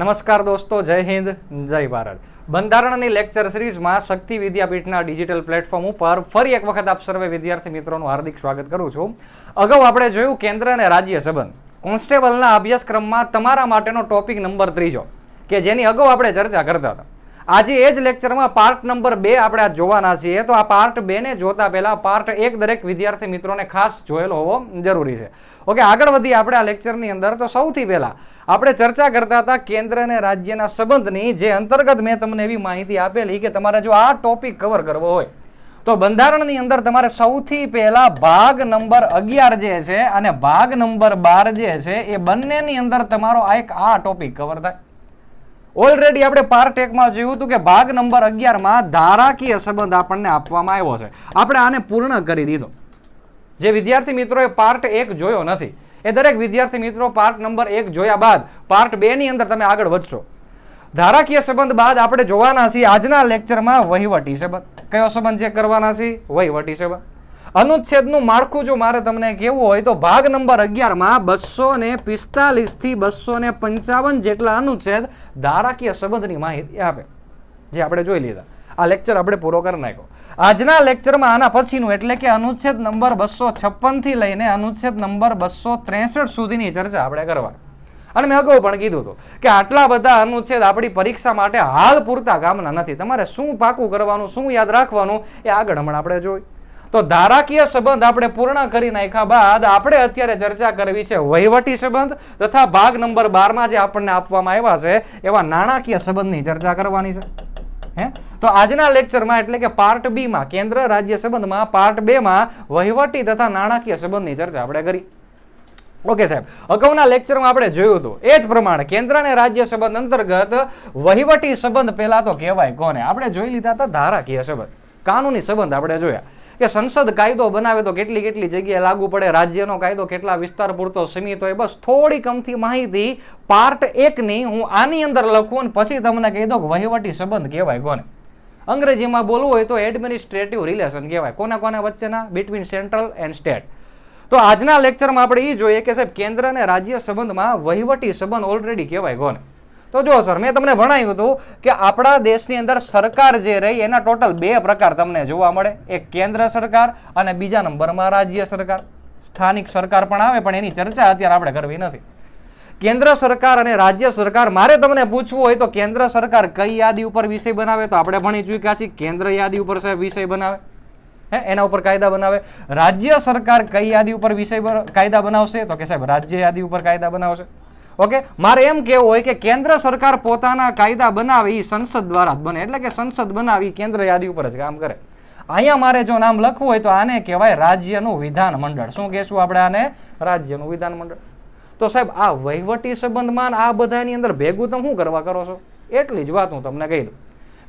નમસ્કાર દોસ્તો, જય હિન્દ, જય ભારત. બંધારણની લેક્ચર સિરીઝમાં શક્તિ વિદ્યાપીઠના ડિજિટલ પ્લેટફોર્મ ઉપર ફરી એક વખત આપ સર્વે વિદ્યાર્થી મિત્રોનું હાર્દિક સ્વાગત કરું છું. અગાઉ આપણે જોયું કેન્દ્ર અને રાજ્ય સંબંધ. કોન્સ્ટેબલના અભ્યાસક્રમમાં તમારા માટેનો ટોપિક નંબર 3 કે જેની અગાઉ આપણે ચર્ચા કરતા હતા. આજે એ જ લેક્ચરમાં પાર્ટ નંબર 2 આપણે આ જોવાના છીએ. તો આ પાર્ટ 2 ને જોતા પહેલા પાર્ટ 1 દરેક વિદ્યાર્થી મિત્રોને ખાસ જોયેલો હોવો જરૂરી છે. ઓકે, આગળ વધીએ આપણે આ લેક્ચરની અંદર. તો સૌથી પહેલા આપણે ચર્ચા કરતા હતા કેન્દ્ર અને રાજ્યના સંબંધની, જે અંતર્ગત મેં તમને એવી માહિતી આપેલી કે તમારે જો આ ટોપિક કવર કરવો હોય તો બંધારણની અંદર તમારે સૌથી પહેલા ભાગ નંબર 11 જે છે અને ભાગ નંબર 12 જે છે એ બંનેની અંદર તમારો આ ટોપિક કવર થાય. ઓલરેડી આપણે પાર્ટ 1 માં જોયું હતું કે ભાગ નંબર 11 માં ધારાકીય સંબંધ આપણને આપવામાં આવ્યો છે. આપણે આને પૂર્ણ કરી દીધો. જે વિદ્યાર્થી મિત્રોએ પાર્ટ 1 જોયો નથી એ દરેક વિદ્યાર્થી મિત્રો પાર્ટ નંબર 1 જોયા બાદ પાર્ટ 2 ની અંદર તમે આગળ વધશો. ધારાકીય સંબંધ બાદ આપણે જોવાના છીએ આજના લેક્ચરમાં વહીવટી સંબંધ. કયો સંબંધ ચેક કરવાના છીએ? વહીવટી સંબંધ. અનુચ્છેદનું માળખું જો મારે તમને કહેવું હોય તો ભાગ નંબર 11 માં 245 થી 255 જેટલા અનુચ્છેદ ધારાકીય સંબંધની માહિતી આપે, જે આપણે જોઈ લીધા. આ લેક્ચર આપણે પૂરો કરી નાખ્યો. આજના લેક્ચરમાં આના પછીનું એટલે કે અનુચ્છેદ નંબર 256 થી લઈને અનુચ્છેદ નંબર 263 સુધીની ચર્ચા આપણે કરવા. અને મેં અગાઉ પણ કીધું હતું કે આટલા બધા અનુચ્છેદ આપણી પરીક્ષા માટે હાલ પૂરતા કામના નથી. તમારે શું પાકું કરવાનું, શું યાદ રાખવાનું એ આગળ હમણાં આપણે જોઈ. તો ધારાકીય સંબંધ આપણે પૂર્ણ કરી નાખ્યા બાદ આપણે અત્યારે ચર્ચા કરવી છે વહીવટી સંબંધ તથા ભાગ નંબર 12 માં જે આપણને આપવામાં આવ્યા છે એવા નાણાકીય સંબંધની ચર્ચા કરવાની છે. તો આજના લેક્ચરમાં એટલે કે પાર્ટ બી માં કેન્દ્ર રાજ્ય સંબંધમાં પાર્ટ 2 માં વહીવટી તથા નાણાકીય સંબંધની ચર્ચા આપણે કરી. ઓકે સાહેબ, અગાઉના લેક્ચરમાં આપણે જોયું હતું એ જ પ્રમાણે કેન્દ્ર અને રાજ્ય સંબંધ અંતર્ગત વહીવટી સંબંધ પહેલા તો કહેવાય કોને? આપણે જોઈ લીધા હતા ધારાકીય સંબંધ. કાનૂની સંબંધ આપણે જોયા કે સંસદ કાયદો બનાવે તો કેટલી કેટલી જગ્યાએ લાગુ પડે, રાજ્યનો કાયદો કેટલા વિસ્તાર પૂરતો સીમિત હોય. બસ થોડી કમથી માહિતી પાર્ટ 1 ની હું આની અંદર લખું અને પછી તમને કહી દઉં કે વહીવટી સંબંધ કહેવાય કોને. અંગ્રેજીમાં બોલવું હોય તો એડમિનિસ્ટ્રેટિવ રિલેશન કહેવાય. કોના કોના વચ્ચેના? Between central and state. તો આજના લેક્ચરમાં આપણે એ જોઈએ કે સાહેબ કેન્દ્ર અને રાજ્ય સંબંધમાં વહીવટી સંબંધ ઓલરેડી કહેવાય કોને. તો જો સર, મેં તમને ભણાવ્યું હતું કે આપણા દેશની અંદર સરકાર જે રહી એના ટોટલ 2 પ્રકાર તમને જોવા મળે. એક કેન્દ્ર સરકાર અને બીજા નંબરમાં રાજ્ય સરકાર. સ્થાનિક સરકાર પણ આવે પણ એની ચર્ચા અત્યારે આપણે કરવી નથી. કેન્દ્ર સરકાર અને રાજ્ય સરકાર, મારે તમને પૂછવું હોય તો કેન્દ્ર સરકાર કઈ યાદી ઉપર વિષય બનાવે તો આપણે ભણી ચૂક્યા છીએ કેન્દ્ર યાદી ઉપર સાહેબ વિષય બનાવે, એના ઉપર કાયદા બનાવે. રાજ્ય સરકાર કઈ યાદી ઉપર વિષય કાયદા બનાવશે તો કે સાહેબ રાજ્ય યાદી ઉપર કાયદા બનાવશે. ઓકે, મારે એમ કહેવું હોય કે કેન્દ્ર સરકાર પોતાના કાયદા બનાવે એ સંસદ દ્વારા જ બને, એટલે કે સંસદ બનાવી કેન્દ્ર યાદી ઉપર જ કામ કરે. અહીંયા મારે જો નામ લખવું હોય તો આને કહેવાય રાજ્યનું વિધાન મંડળ. શું કહેશું આપણે આને? રાજ્યનું વિધાન મંડળ. તો સાહેબ આ વહીવટી સંબંધમાં આ બધાની અંદર ભેગું તમે શું કરવા કરો છો? એટલી જ વાત હું તમને કહી દઉં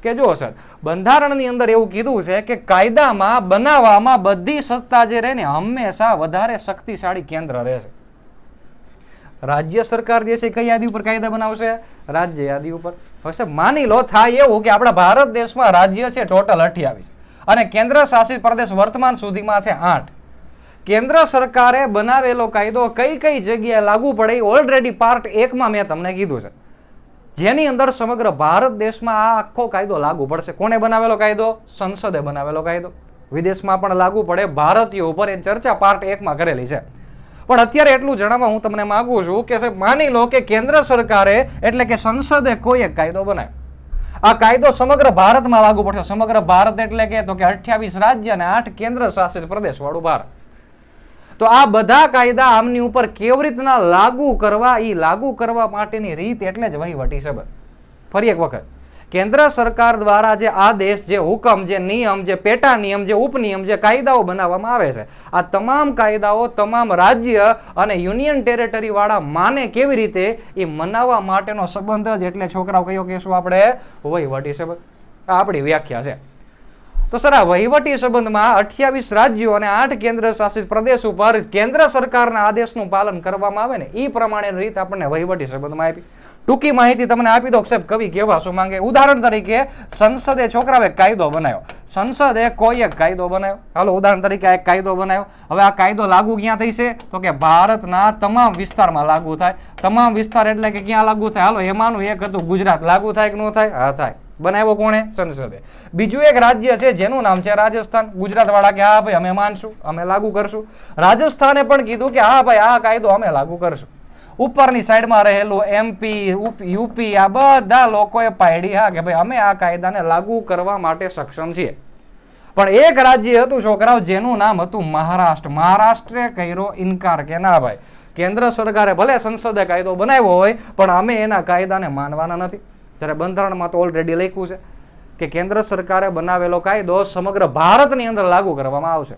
કે જો સર, બંધારણની અંદર એવું કીધું છે કે કાયદામાં બનાવવામાં બધી સત્તા જે રહે ને હંમેશા વધારે શક્તિશાળી કેન્દ્ર રહેશે. રાજ્ય સરકાર જે છે કઈ યાદી ઉપર કાયદા બનાવશે? રાજ્ય યાદી ઉપર. હવે માની લો થાય એવું કે આપણા ભારત દેશમાં રાજ્ય છે ટોટલ 28 અને કેન્દ્ર શાસિત પ્રદેશ વર્તમાન સુધીમાં છે 8. કેન્દ્ર સરકારે બનાવેલો કાયદો કઈ કઈ જગ્યાએ લાગુ પડે ઓલરેડી પાર્ટ 1 માં મેં તમને કીધું છે, જેની અંદર સમગ્ર ભારત દેશમાં આ આખો કાયદો લાગુ પડશે. કોને બનાવેલો કાયદો? સંસદે બનાવેલો કાયદો. વિદેશમાં પણ લાગુ પડે, ભારતીય ઉપર એની ચર્ચા પાર્ટ 1 માં કરેલી છે. પણ અત્યારે એટલું જણાવવા હું તમને માંગુ છું કે સાહેબ માની લો કે કેન્દ્ર સરકારે એટલે કે સંસદે કોઈ એક કાયદો બનાવ્યો. આ કાયદો સમગ્ર ભારતમાં લાગુ પડશે. સમગ્ર ભારત એટલે કે 28 રાજ્ય અને 8 કેન્દ્ર શાસિત પ્રદેશ વાળું ભારત. તો આ બધા કાયદા આમની ઉપર કેવી રીતના લાગુ કરવા, એ લાગુ કરવા માટેની રીત એટલે જ વહીવટી સંબંધ. ફરી એક વખત, કેન્દ્ર સરકાર દ્વારા જે આદેશ, જે હુકમ, જે નિયમ, જે પેટા નિયમ, જે ઉપનિયમ, જે કાયદાઓ બનાવવામાં આવે છે, આ તમામ કાયદાઓ તમામ રાજ્ય અને યુનિયન ટેરેટરી વાળા માને કેવી રીતે એ મનાવવા માટેનો સંબંધ જ એટલે છોકરાઓ કયો કહેશું આપણે? વહીવટી સંબંધ. આ આપણી વ્યાખ્યા છે. તો સર, આ વહીવટી સંબંધમાં 28 રાજ્યો અને 8 કેન્દ્ર શાસિત પ્રદેશ ઉપર કેન્દ્ર સરકારના આદેશનું પાલન કરવામાં આવે ને એ પ્રમાણેની રીત આપણને વહીવટી સંબંધમાં આપી. ટૂંકી માહિતી તમને આપી દો સાહેબ કવિ કેવા શું માંગે. ઉદાહરણ તરીકે સંસદે છોકરાઓએ કાયદો બનાવ્યો, સંસદે કોઈ એક કાયદો બનાવ્યો. હાલો ઉદાહરણ તરીકે એક કાયદો બનાવ્યો. હવે આ કાયદો લાગુ ક્યાં થઈ છે? તો કે ભારતના તમામ વિસ્તારમાં લાગુ થાય. તમામ વિસ્તાર એટલે કે ક્યાં લાગુ થાય? હાલો એમાંનું એક હતું ગુજરાત. લાગુ થાય કે ન થાય? હા થાય. બનાવ્યો કોણે? સંસદે. બીજું એક રાજ્ય છે જેનું નામ છે રાજસ્થાન. ગુજરાત વાળા કે હા ભાઈ અમે માનશું, અમે લાગુ કરશું. રાજસ્થાને પણ કીધું કે હા ભાઈ આ કાયદો અમે લાગુ કરશું. ઉપરની સાઈડમાં રહેલું એમપી, યુપી, આ બધા લોકોએ પાડી હા કે ભાઈ અમે આ કાયદાને લાગુ કરવા માટે સક્ષમ છીએ. પણ એક રાજ્ય હતું છોકરાઓ જેનું નામ હતું મહારાષ્ટ્ર. મહારાષ્ટ્રે કર્યો ઇનકાર કે ના ભાઈ કેન્દ્ર સરકારે ભલે સંસદે કાયદો બનાવ્યો હોય પણ અમે એના કાયદાને માનવાના નથી. જ્યારે બંધારણમાં તો ઓલરેડી લખ્યું છે કે કેન્દ્ર સરકારે બનાવેલો કાયદો સમગ્ર ભારતની અંદર લાગુ કરવામાં આવશે.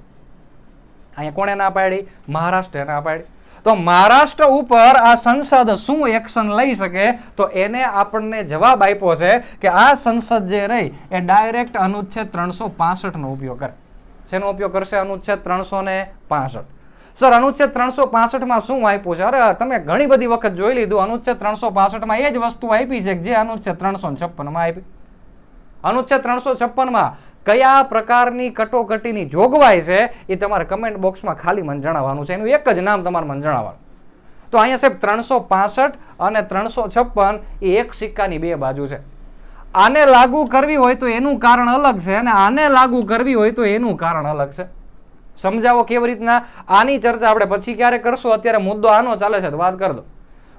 અહીંયા કોણે ના પાડી? મહારાષ્ટ્રે ના પાડી. તો મહારાષ્ટ્ર ઉપર આ સંસદ શું એક્શન લઈ શકે? તો એને આપણને જવાબ આપ્યો છે કે આ સંસદ જે રહી એ ડાયરેક્ટ અનુચ્છેદ 365 નો ઉપયોગ કરે. શેનો ઉપયોગ કરશે? અનુચ્છેદ 365. સર અનુચ્છેદ 365 માં શું આપ્યું છે? અરે તમે ઘણી બધી વખત જોઈ લીધું. અનુચ્છેદ 365 માં એ જ વસ્તુ આપી છે જે અનુચ્છેદ 356 માં આપી. અનુચ્છેદ 356 માં કયા પ્રકારની કટોકટીની જોગવાઈ છે એ તમારે કમેન્ટ બોક્સમાં ખાલી મને જણાવવાનું છે. એનું એક જ નામ તમારે મને જણાવવાનું. તો અહીંયા સાહેબ 365 અને 356 એ એક સિક્કાની બે બાજુ છે. આને લાગુ કરવી હોય તો એનું કારણ અલગ છે અને આને લાગુ કરવી હોય તો એનું કારણ અલગ છે. સમજાવો કેવી રીતના? આની ચર્ચા આપણે પછી ક્યારે કરશું. અત્યારે મુદ્દો આનો ચાલે છે તો વાત કરી દો.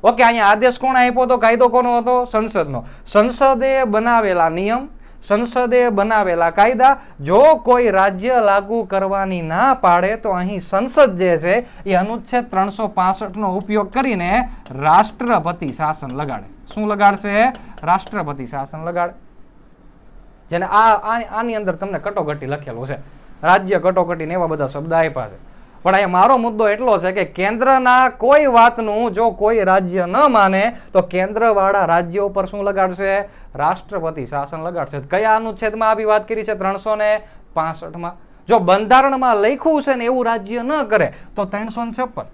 ઓકે, અહીંયા આદેશ કોણ આપ્યો હતો? કાયદો કોનો હતો? સંસદનો. સંસદે બનાવેલા નિયમ, સંસદે બનાવેલા કાયદા જો કોઈ રાજ્ય લાગુ કરવાની ના પાડે તો અહીં સંસદ જે છે એ અનુચ્છેદ 365 નો ઉપયોગ કરીને રાષ્ટ્રપતિ શાસન લગાડે. શું લગાડશે? રાષ્ટ્રપતિ શાસન લગાડે. જેને આની અંદર તમને કટોકટી લખેલું છે, રાજ્ય કટોકટી ને એવા બધા શબ્દ આપ્યા છે. પણ અહીંયા મારો મુદ્દો એટલો છે કે કેન્દ્રના કોઈ વાતનું જો કોઈ રાજ્ય ન માને તો કેન્દ્રવાળા રાજ્ય ઉપર શું લગાડશે? રાષ્ટ્રપતિ શાસન લગાડશે. કયા અનુચ્છેદમાં આવી વાત કરી છે? 365માં. જો બંધારણમાં લખ્યું છે ને એવું રાજ્ય ન કરે તો 356.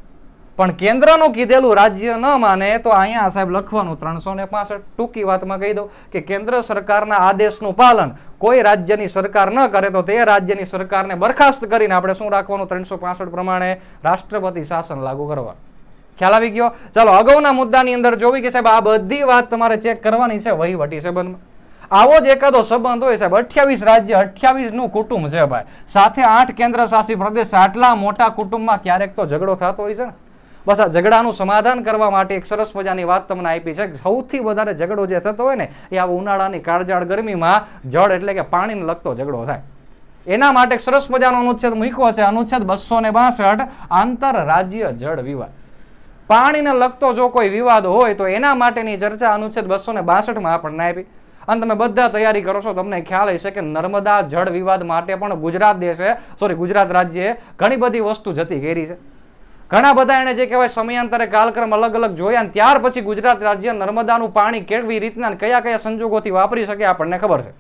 પણ કેન્દ્રનું કીધેલું રાજ્ય ન માને તો અહીંયા સાહેબ લખવાનું 365. ટૂંકી વાતમાં કહી દઉં કે કેન્દ્ર સરકારના આદેશનું પાલન કોઈ રાજ્યની સરકાર ન કરે તો તે રાજ્યની સરકારને બરખાસ્ત કરીને આપણે શું રાખવાનું? 365 પ્રમાણે રાષ્ટ્રપતિ શાસન લાગુ કરવા. ખ્યાલ આવી ગયો? ચાલો અગાઉના મુદ્દાની અંદર જોવી કે સાહેબ આ બધી વાત તમારે ચેક કરવાની છે વહીવટી સંબંધમાં. આવો જ એકાદો સંબંધ હોય સાહેબ 28 રાજ્ય 28 નું કુટુંબ છે ભાઈ, સાથે 8 કેન્દ્ર શાસિત પ્રદેશ. આટલા મોટા કુટુંબમાં ક્યારેક તો ઝઘડો થતો હોય છે ને. બસ આ ઝઘડાનું સમાધાન કરવા માટે એક સરસ મજાની વાત તમને આપી છે. સૌથી વધારે ઝઘડો જે થતો હોય ને એ આ ઉનાળાની કાળઝાળ ગરમીમાં જળ એટલે કે પાણીને લગતો ઝઘડો થાય. એના માટે સરસ મજાનો અનુચ્છેદ મૂક્યો છે, અનુચ્છેદ 262 આંતરરાજ્ય જળ વિવાદ. પાણીને લગતો જો કોઈ વિવાદ હોય તો એના માટેની ચર્ચા અનુચ્છેદ 262માં આપણને આપી. અને તમે બધા તૈયારી કરો છો તમને ખ્યાલ હશે કે નર્મદા જળ વિવાદ માટે પણ ગુજરાત રાજ્યએ ઘણી બધી વસ્તુ જતી કરી છે. ઘણા બધા એને જે કહેવાય સમયાંતરે કાલક્રમ અલગ અલગ જોયા અને ત્યાર પછી ગુજરાત રાજ્ય નર્મદાનું પાણી કેવી રીતના કયા કયા સંજોગોથી વાપરી શકે આપણને ખબર છે.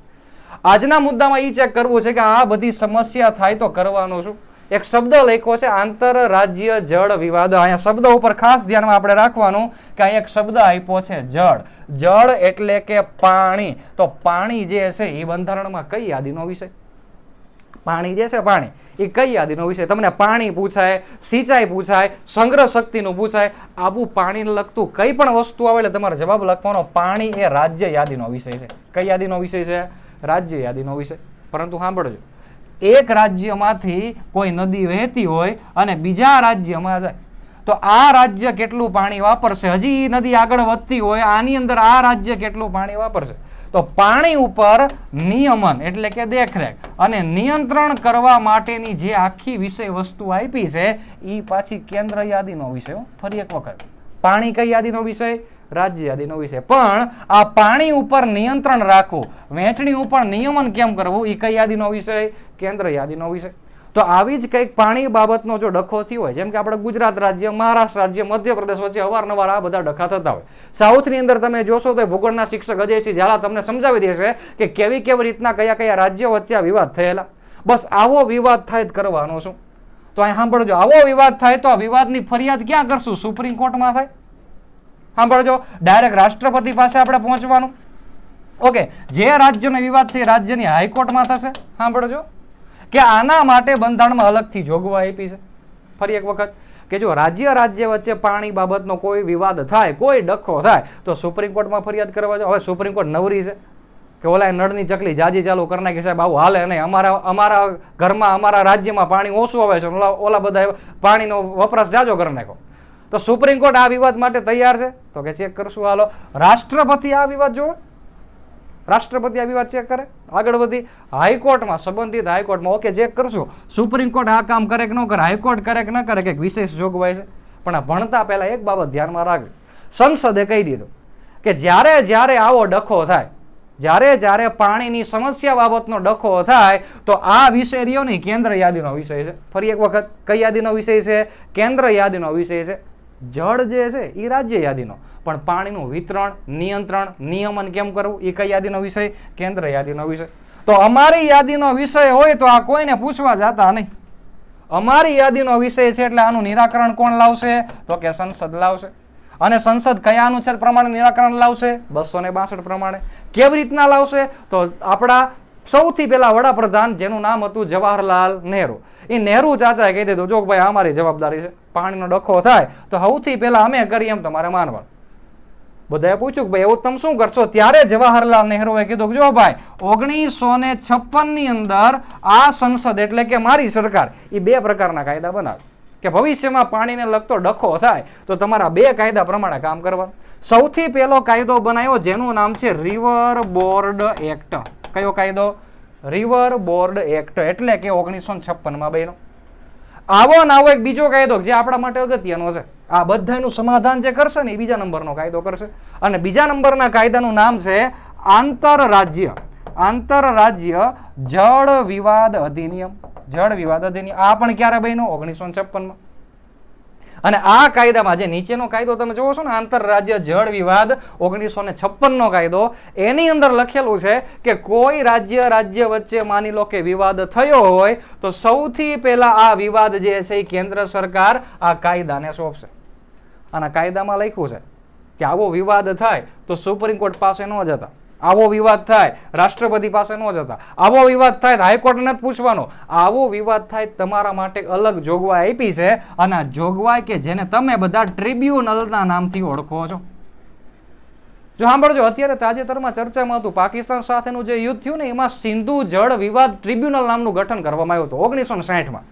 આજના મુદ્દામાં એ ચેક કરવું છે કે આ બધી સમસ્યા થાય તો કરવાનું શું? એક શબ્દ લખ્યો છે આંતરરાજ્ય જળ વિવાદ. અહીંયા શબ્દ ઉપર ખાસ ધ્યાનમાં આપણે રાખવાનું કે અહીંયા એક શબ્દ આપ્યો છે જળ. જળ એટલે કે પાણી. તો પાણી જે છે એ બંધારણમાં કઈ યાદીનો વિષય? પાણી જે છે પાણી એ કઈ યાદીનો વિષય? તમને પાણી પૂછાય, સિંચાઈ પૂછાય, સંગ્રહ શક્તિનું પૂછાય, આવું પાણીને લગતું કઈ પણ વસ્તુ આવે એટલે તમારે જવાબ લખવાનો પાણી એ રાજ્ય યાદીનો વિષય છે. કઈ યાદીનો વિષય છે? રાજ્ય યાદીનો વિષય. પરંતુ સાંભળજો, એક રાજ્યમાંથી કોઈ નદી વહેતી હોય અને બીજા રાજ્યમાં જાય તો આ રાજ્ય કેટલું પાણી વાપરશે? હજી નદી આગળ વધતી હોય આની અંદર આ રાજ્ય કેટલું પાણી વાપરશે? તો પાણી ઉપર નિયમન એટલે કે દેખરેખ અને નિયંત્રણ કરવા માટેની જે આખી વિષય વસ્તુ આપી છે એ પાછી કેન્દ્ર યાદીનો વિષય. ફરી એક વખત, પાણી કઈ યાદીનો વિષય? રાજ્ય યાદીનો વિષય. પણ આ પાણી ઉપર નિયંત્રણ રાખવું, વહેંચણી ઉપર નિયમન કેમ કરવું એ કઈ યાદીનો વિષય? કેન્દ્ર યાદીનો વિષય. તો આવી જ કંઈક પાણી બાબતનો જો ડખો થયો હોય, જેમ કે આપણે ગુજરાત રાજ્ય, મહારાષ્ટ્ર રાજ્ય, મધ્યપ્રદેશ વચ્ચે અવારનવાર આ બધા ડખા થતા હોય. સાઉથની અંદર તમે જોશો તો ભૂગોળના શિક્ષક અજયસિંહ ઝાલા તમને સમજાવી દેશે કે કેવી કેવી રીતના કયા કયા રાજ્યો વચ્ચે આ વિવાદ થયેલા. બસ આવો વિવાદ થાય જ કરવાનો શું? તો અહીં સાંભળજો, આવો વિવાદ થાય તો આ વિવાદની ફરિયાદ ક્યાં કરશું? સુપ્રીમ કોર્ટમાં થાય. સાંભળજો, ડાયરેક્ટ રાષ્ટ્રપતિ પાસે આપણે પહોંચવાનું. ઓકે, જે રાજ્યનો વિવાદ છે એ રાજ્યની હાઈકોર્ટમાં થશે. સાંભળજો કે આના માટે બંધારણમાં અલગથી જોગવાઈ આપી છે. ફરી એક વખત કે જો રાજ્ય વચ્ચે પાણી બાબતનો કોઈ વિવાદ થાય, કોઈ ડખો થાય તો સુપ્રીમ કોર્ટમાં ફરિયાદ કરવા જાઓ. હવે સુપ્રીમ કોર્ટ નવરી છે કે ઓલા નળની ચકલી જાજી ચાલુ કરી નાખી, સાહેબ આવું હાલે નહીં, અમારા ઘરમાં અમારા રાજ્યમાં પાણી ઓછું આવે છે, ઓલા બધા પાણીનો વપરાશ જાજો કરી નાખો. તો સુપ્રીમ કોર્ટ આ વિવાદ માટે તૈયાર છે? તો કે ચેક કરશું. હાલો, રાષ્ટ્રપતિ આ વિવાદ જોવે, રાષ્ટ્રપતિ આ વિવાદ ચેક કરે. આગળ વધી હાઈકોર્ટમાં, સંબંધિત હાઈકોર્ટમાં ઓકે ચેક કરશું. સુપ્રીમ કોર્ટ આ કામ કરે કે ન કરે, હાઈકોર્ટ કરે કે ન કરે, કે વિશેષ જોગવાઈ છે. પણ આ ભણતા પહેલા એક બાબત ધ્યાનમાં રાખવી. સંસદે કહી દીધું કે જ્યારે આવો ડખો થાય, જ્યારે પાણીની સમસ્યા બાબતનો ડખો થાય તો આ વિષય રહ્યો નહીં, કેન્દ્ર યાદીનો વિષય છે. ફરી એક વખત, કઈ યાદીનો વિષય છે? કેન્દ્ર યાદીનો વિષય છે. જળ જે છે એ રાજ્ય યાદીનો, પણ પાણીનું વિતરણ, નિયંત્રણ, નિયમન કેમ કરવું એ કઈ યાદીનો વિષય? કેન્દ્ર યાદીનો વિષય. તો અમારી યાદીનો વિષય હોય તો આ કોઈને પૂછવા જતા નહીં. અમારી યાદીનો વિષય છે એટલે આનું નિરાકરણ કોણ લાવશે? તો કે સંસદ લાવશે. અને સંસદ કયા અનુચ્છેદ પ્રમાણે નિરાકરણ લાવશે? 262 પ્રમાણે. કેવી રીતના લાવશે? તો આપણા સૌથી પહેલા વડાપ્રધાન, જેનું નામ હતું જવાહરલાલ નહેરુ, એ નહેરુ ચાચાએ કહી દીધું જો ભાઈ અમારી જવાબદારી છે, પાણીનો ડખો થાય તો સૌથી પહેલા અમે કરીએ એમ તમારે માનવાનું. બધાએ પૂછ્યું કે ભાઈ એવું તમે શું કરશો? ત્યારે જવાહરલાલ નહેરુએ કીધું કે જો ભાઈ 1956 ની અંદર આ સંસદ એટલે કે મારી સરકાર એ 2 પ્રકારના કાયદા બનાવે કે ભવિષ્યમાં પાણીને લગતો ડખો થાય તો તમારા 2 કાયદા પ્રમાણે કામ કરવાનું. સૌથી પહેલો કાયદો બનાવ્યો જેનું નામ છે રિવર બોર્ડ એક્ટ. કયો કાયદો? રિવર બોર્ડ એક્ટ, એટલે કે 1956માં બન્યો. આવો એક બીજો કાયદો જે આપણા માટે અગત્યનો છે. આ બધાનું સમાધાન જે કરશે ને એ બીજા નંબરનો કાયદો કરશે. અને બીજા નંબરના કાયદાનું નામ છે આંતરરાજ્ય જળ વિવાદ અધિનિયમ. જળ વિવાદ અધિનિયમ આ પણ ક્યારે બન્યો? 1956માં. અને આ કાયદામાં જે નીચેનો કાયદો તમે જોવો છો ને, આંતરરાજ્ય જળ વિવાદ 1956નો કાયદો, એની અંદર લખેલું છે કે કોઈ રાજ્ય વચ્ચે માની લો કે વિવાદ થયો હોય તો સૌથી પહેલા આ વિવાદ જે છે એ કેન્દ્ર સરકાર આ કાયદાને સોંપશે. અને કાયદામાં લખ્યું છે કે આવો વિવાદ થાય તો સુપ્રીમ કોર્ટ પાસે ન જતા, આવો વિવાદ થાય રાષ્ટ્રપતિ પાસે ન જતા, આવો વિવાદ થાય હાઈકોર્ટને જ પૂછવાનો, આવો વિવાદ થાય તમારા માટે અલગ જોગવાઈ આપી છે. અને આ જોગવાઈ કે જેને તમે બધા ટ્રિબ્યુનલના નામથી ઓળખો છો. જો સાંભળજો, અત્યારે તાજેતરમાં ચર્ચામાં હતું પાકિસ્તાન સાથેનું જે યુદ્ધ થયું ને, એમાં સિંધુ જળ વિવાદ ટ્રિબ્યુનલ નામનું ગઠન કરવામાં આવ્યું હતું 1960માં.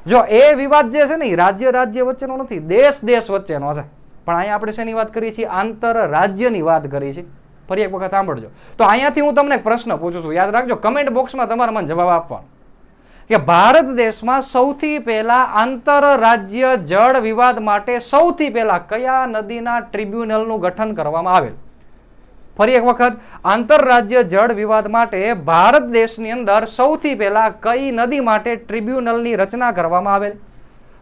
જો એ વિવાદ જે છે ને એ રાજ્ય વચ્ચેનો નથી, દેશ વચ્ચેનો છે. પણ અહીંયા આપણે શેની વાત કરીએ છીએ? આંતરરાજ્યની વાત કરીએ છીએ. ફરી એક વખત સાંભળજો. તો અહીંયાથી હું તમને એક પ્રશ્ન પૂછું છું, યાદ રાખજો, કમેન્ટ બોક્સમાં તમારે મને જવાબ આપવાનો કે ભારત દેશમાં સૌથી પહેલા આંતરરાજ્ય જળ વિવાદ માટે સૌથી પહેલા કયા નદીના ટ્રિબ્યુનલનું ગઠન કરવામાં આવેલ? ફરી એક વખત, આંતરરાજ્ય જળ વિવાદ માટે ભારત દેશની અંદર સૌથી પહેલા કઈ નદી માટે ટ્રિબ્યુનલની રચના કરવામાં આવેલ?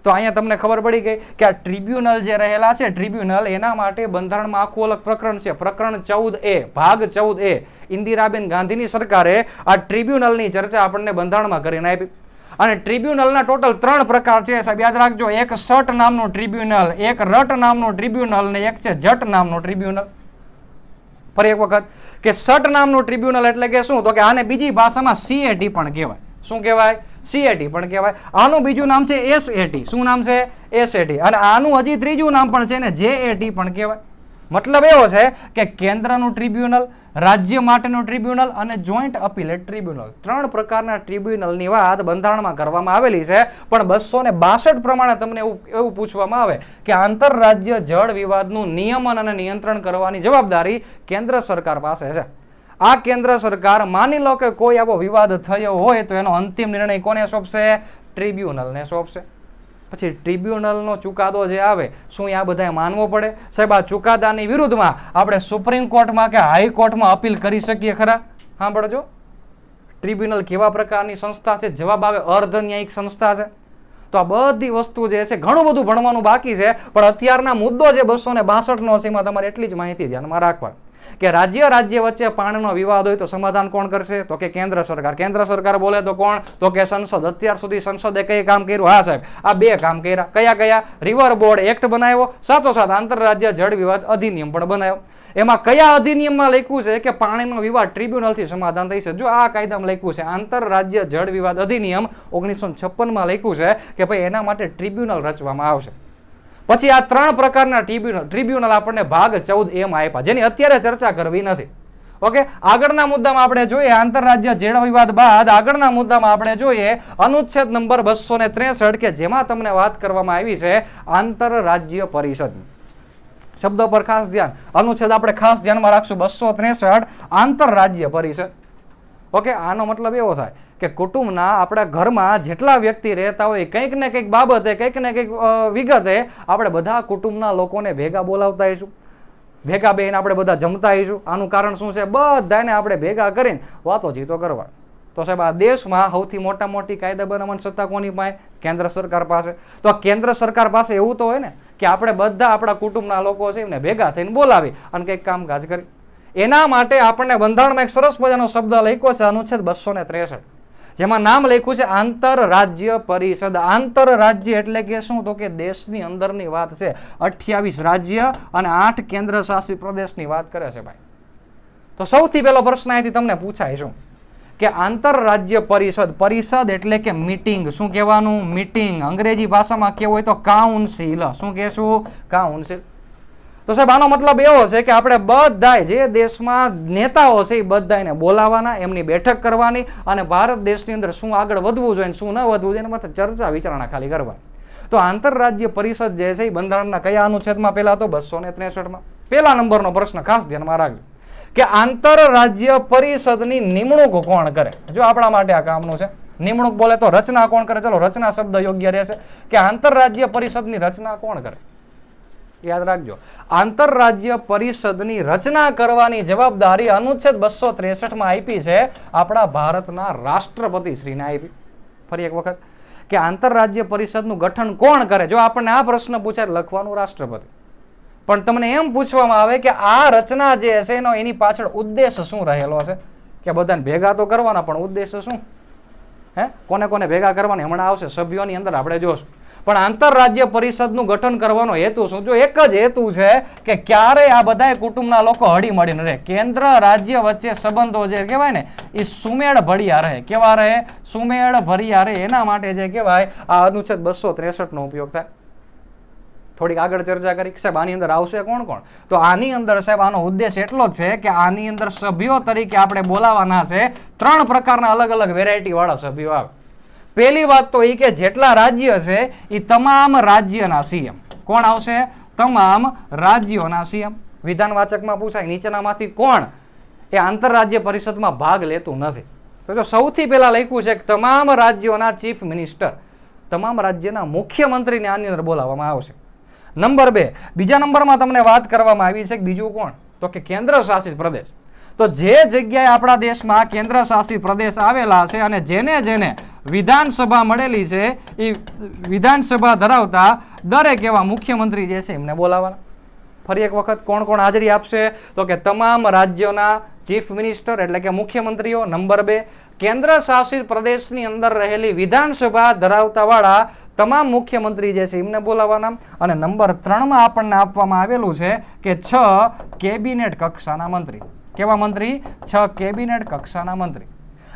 તો અહીંયા તમને ખબર પડી ગઈ કે આ ટ્રિબ્યુનલ જે રહેલા છે, ટ્રિબ્યુનલ એના માટે બંધારણમાં આખું અલગ પ્રકરણ છે. પ્રકરણ 14A, ભાગ 14A. ઇન્દિરાબેન ગાંધીની સરકારે આ ટ્રિબ્યુનલની ચર્ચા આપણને બંધારણમાં કરીને આપી. અને ટ્રિબ્યુનલના ટોટલ 3 પ્રકાર છે સાહેબ, યાદ રાખજો. એક સટ નામનું ટ્રિબ્યુનલ, એક રટ નામનું ટ્રિબ્યુનલ ને એક છે જટ નામનું ટ્રિબ્યુનલ. ફરી એક વખત કે સટ નામનું ટ્રિબ્યુનલ એટલે કે શું? તો કે આને બીજી ભાષામાં CAT પણ કહેવાય. શું કહેવાય? CAT પણ કહેવાય. આનું બીજું નામ છે SAT. શું નામ છે? SAT. અને આનું હજી ત્રીજું નામ પણ છે ને, JAT પણ કહેવાય. મતલબ એવો છે કે કેન્દ્રનું ટ્રિબ્યુનલ, રાજ્ય માટેનું ટ્રિબ્યુનલ અને જોઈન્ટ અપીલેટ ટ્રિબ્યુનલ. 3 પ્રકારના ટ્રિબ્યુનલની વાત બંધારણમાં કરવામાં આવેલી છે. પણ 262 પ્રમાણે તમને એવું પૂછવામાં આવે કે આંતરરાજ્ય જળ વિવાદનું નિયમન અને નિયંત્રણ કરવાની જવાબદારી કેન્દ્ર સરકાર પાસે છે. આ કેન્દ્ર સરકાર માની લો કે કોઈ આવો વિવાદ થયો હોય તો એનો અંતિમ નિર્ણય કોને સોંપશે? ટ્રિબ્યુનલને સોંપશે. પછી ટ્રિબ્યુનલનો ચુકાદો જે આવે, શું આ બધાએ માનવો પડે? સાહેબ, આ ચુકાદાની વિરુદ્ધમાં આપણે સુપ્રીમ કોર્ટમાં કે હાઈકોર્ટમાં અપીલ કરી શકીએ ખરા? સાંભળજો, ટ્રિબ્યુનલ કેવા પ્રકારની સંસ્થા છે? જવાબ આવે અર્ધન્યાયિક સંસ્થા છે. તો આ બધી વસ્તુ જે છે, ઘણું બધું ભણવાનું બાકી છે, પણ અત્યારના મુદ્દો જે 262નો છે એમાં તમારે એટલી જ માહિતી ધ્યાનમાં રાખવા કે રાજ્ય વચ્ચે પાણીનો વિવાદ હોય તો સમાધાન કોણ કરશે? તો કે કેન્દ્ર સરકાર. કેન્દ્ર સરકાર બોલે તો કોણ? તો કે સંસદ. અત્યાર સુધી સંસદે કઈ કામ કર્યું? હા સાહેબ, આ 2 કામ કર્યા. કયા? રિવર બોર્ડ એક્ટ બનાવ્યો, સાથોસાથ આંતરરાજ્ય જળ વિવાદ અધિનિયમ પણ બનાવ્યો. એમાં કયા અધિનિયમમાં લખ્યું છે કે પાણીનો વિવાદ ટ્રિબ્યુનલથી સમાધાન થઈ છે? જો આ કાયદામાં લખ્યું છે આંતરરાજ્ય જળ વિવાદ અધિનિયમ 1956માં લખ્યું છે કે ભાઈ એના માટે ટ્રિબ્યુનલ રચવામાં આવશે. પછી આ 3 પ્રકારના ટ્રિબ્યુનલ આપણને ભાગ 14 એમ આપ્યા, જેની અત્યારે ચર્ચા કરવી નથી. ઓકે, આગળના મુદ્દામાં આપણે જોઈએ આંતરરાજ્ય જળ વિવાદ બાદ આગળના મુદ્દામાં આપણે જોઈએ અનુચ્છેદ નંબર 263 કે જેમાં તમને વાત કરવામાં આવી છે આંતરરાજ્ય પરિષદ. શબ્દો પર ખાસ ધ્યાન, અનુચ્છેદ આપણે ખાસ ધ્યાનમાં રાખશું 263 આંતરરાજ્ય પરિષદ. ઓકે, આનો મતલબ એવો થાય કે કુટુંબના આપણા ઘરમાં જેટલા વ્યક્તિ રહેતા હોય કંઈક ને કંઈક બાબતે કંઈક ને કંઈક વિગતે આપણે બધા કુટુંબના લોકોને ભેગા બોલાવતા હોઈશું, ભેગા બેહીને આપણે બધા જમતા હોઈશું. આનું કારણ શું છે? બધાને આપણે ભેગા કરીને વાતો જીતો કરવા. તો સાહેબ આ દેશમાં સૌથી મોટી કાયદા બનાવવાની સત્તા કોની પાસે? કેન્દ્ર સરકાર પાસે. તો આ કેન્દ્ર સરકાર પાસે એવું તો હોય ને કે આપણે બધા આપણા કુટુંબના લોકો છે એમને ભેગા થઈને બોલાવી અને કંઈક કામકાજ કરી. એના માટે આપણને બંધારણમાં એક સરસ મજાનો શબ્દ લખ્યો છે અનુચ્છેદ 263, જેમાં નામ લખ્યું છે આંતરરાજ્ય પરિષદ. આંતરરાજ્ય એટલે કે શું? તો કે દેશની અંદરની વાત છે. 28 રાજ્ય અને 8 કેન્દ્ર શાસિત પ્રદેશની વાત કરે છે ભાઈ. તો સૌથી પહેલો પ્રશ્ન અહીંથી તમને પૂછાય શું કે આંતરરાજ્ય પરિષદ એટલે કે મીટિંગ. શું કહેવાનું? મીટિંગ. અંગ્રેજી ભાષામાં કેવું હોય તો કાઉન્સિલ. શું કહેશું? કાઉન્સિલ. તો સાહેબ આનો મતલબ એવો છે કે આપણે બધા જે દેશમાં નેતાઓ છે એ બધાને બોલાવવાના, એમની બેઠક કરવાની અને ભારત દેશની અંદર શું આગળ વધવું જોઈએ શું ન વધવું જોઈએ એના માટે ચર્ચા વિચારણા ખાલી કરવાની. તો આંતરરાજ્ય પરિષદ જે છે એ બંધારણના કયા અનુચ્છેદમાં? પહેલા તો 263માં. પહેલા નંબરનો પ્રશ્ન ખાસ ધ્યાનમાં રાખજો કે આંતરરાજ્ય પરિષદની નિમણૂક કોણ કરે? જો આપણા માટે આ કામનું છે. નિમણૂક બોલે તો રચના કોણ કરે? ચલો રચના શબ્દ યોગ્ય રહેશે કે આંતરરાજ્ય પરિષદની રચના કોણ કરે? યાદ રાખજો, આંતરરાજ્ય પરિષદની રચના કરવાની જવાબદારી અનુચ્છેદ 263માં આપી છે આપણા ભારતના રાષ્ટ્રપતિ શ્રીને આપી. ફરી એક વખત કે આંતરરાજ્ય પરિષદનું ગઠન કોણ કરે? જો આપણને આ પ્રશ્ન પૂછાય લખવાનું રાષ્ટ્રપતિ. પણ તમને એમ પૂછવામાં આવે કે આ રચના જે છે એની પાછળ ઉદ્દેશ શું રહેલો છે? કે બધાને ભેગા તો કરવાના, પણ ઉદ્દેશ શું? કોને કોને ભેગા કરવાની હમણાં આવશે, સભ્યોની અંદર આપણે જોશું. પણ આંતરરાજ્ય પરિષદનું ગઠન કરવાનો હેતુ શું? જો એક જ હેતુ છે કે ક્યારે આ બધા કુટુંબના લોકો હળી મળીને રહે, કેન્દ્ર રાજ્ય વચ્ચે સંબંધો જે કહેવાય ને એ સુમેળ ભર્યા રહે. કેવા રહે? સુમેળ ભર્યા રહે. એના માટે જે કહેવાય આ અનુચ્છેદ 263નો ઉપયોગ થાય. થોડીક આગળ ચર્ચા કરી સાહેબ આની અંદર આવશે કોણ કોણ? તો આની અંદર સાહેબ આનો ઉદ્દેશ એટલો જ છે કે આની અંદર સભ્યો તરીકે આપણે બોલાવાના છે 3 પ્રકારના અલગ અલગ વેરાયટી વાળા સભ્યો આવે. પહેલી વાત તો એ કે જેટલા રાજ્ય છે એ તમામ રાજ્યના સીએમ. કોણ આવશે? તમામ રાજ્યોના સીએમ. વિધાનવાચકમાં પૂછાય નીચેનામાંથી કોણ એ આંતરરાજ્ય પરિષદમાં ભાગ લેતું નથી? તો જો સૌથી પહેલા લખ્યું છે કે તમામ રાજ્યોના ચીફ મિનિસ્ટર, તમામ રાજ્યના મુખ્યમંત્રીને આની અંદર બોલાવવામાં આવશે. નંબર 2, બીજા નંબરમાં તમને વાત કરવામાં આવી છે કે બીજું કોણ? તો કે કેન્દ્ર શાસિત પ્રદેશ. તો જે જગ્યાએ આપણા દેશમાં કેન્દ્ર શાસિત પ્રદેશ આવેલા છે અને જેને વિધાનસભા મળેલી છે એ વિધાનસભા ધરાવતા દરેક એવા મુખ્યમંત્રી જે છે એમને બોલાવવાના. ફરી એક વખત કોણ કોણ હાજરી આપશે? તો કે તમામ રાજ્યોના ચીફ મિનિસ્ટર એટલે કે મુખ્યમંત્રીઓ. નંબર 2, કેન્દ્ર શાસિત પ્રદેશની અંદર રહેલી વિધાનસભા ધરાવતા વાળા તમામ મુખ્યમંત્રી જે છે એમને બોલાવવાના. અને નંબર 3માં આપણને આપવામાં આવેલું છે કે 6 કેબિનેટ કક્ષાના મંત્રી. કેવા મંત્રી? 6 કેબિનેટ કક્ષાના મંત્રી.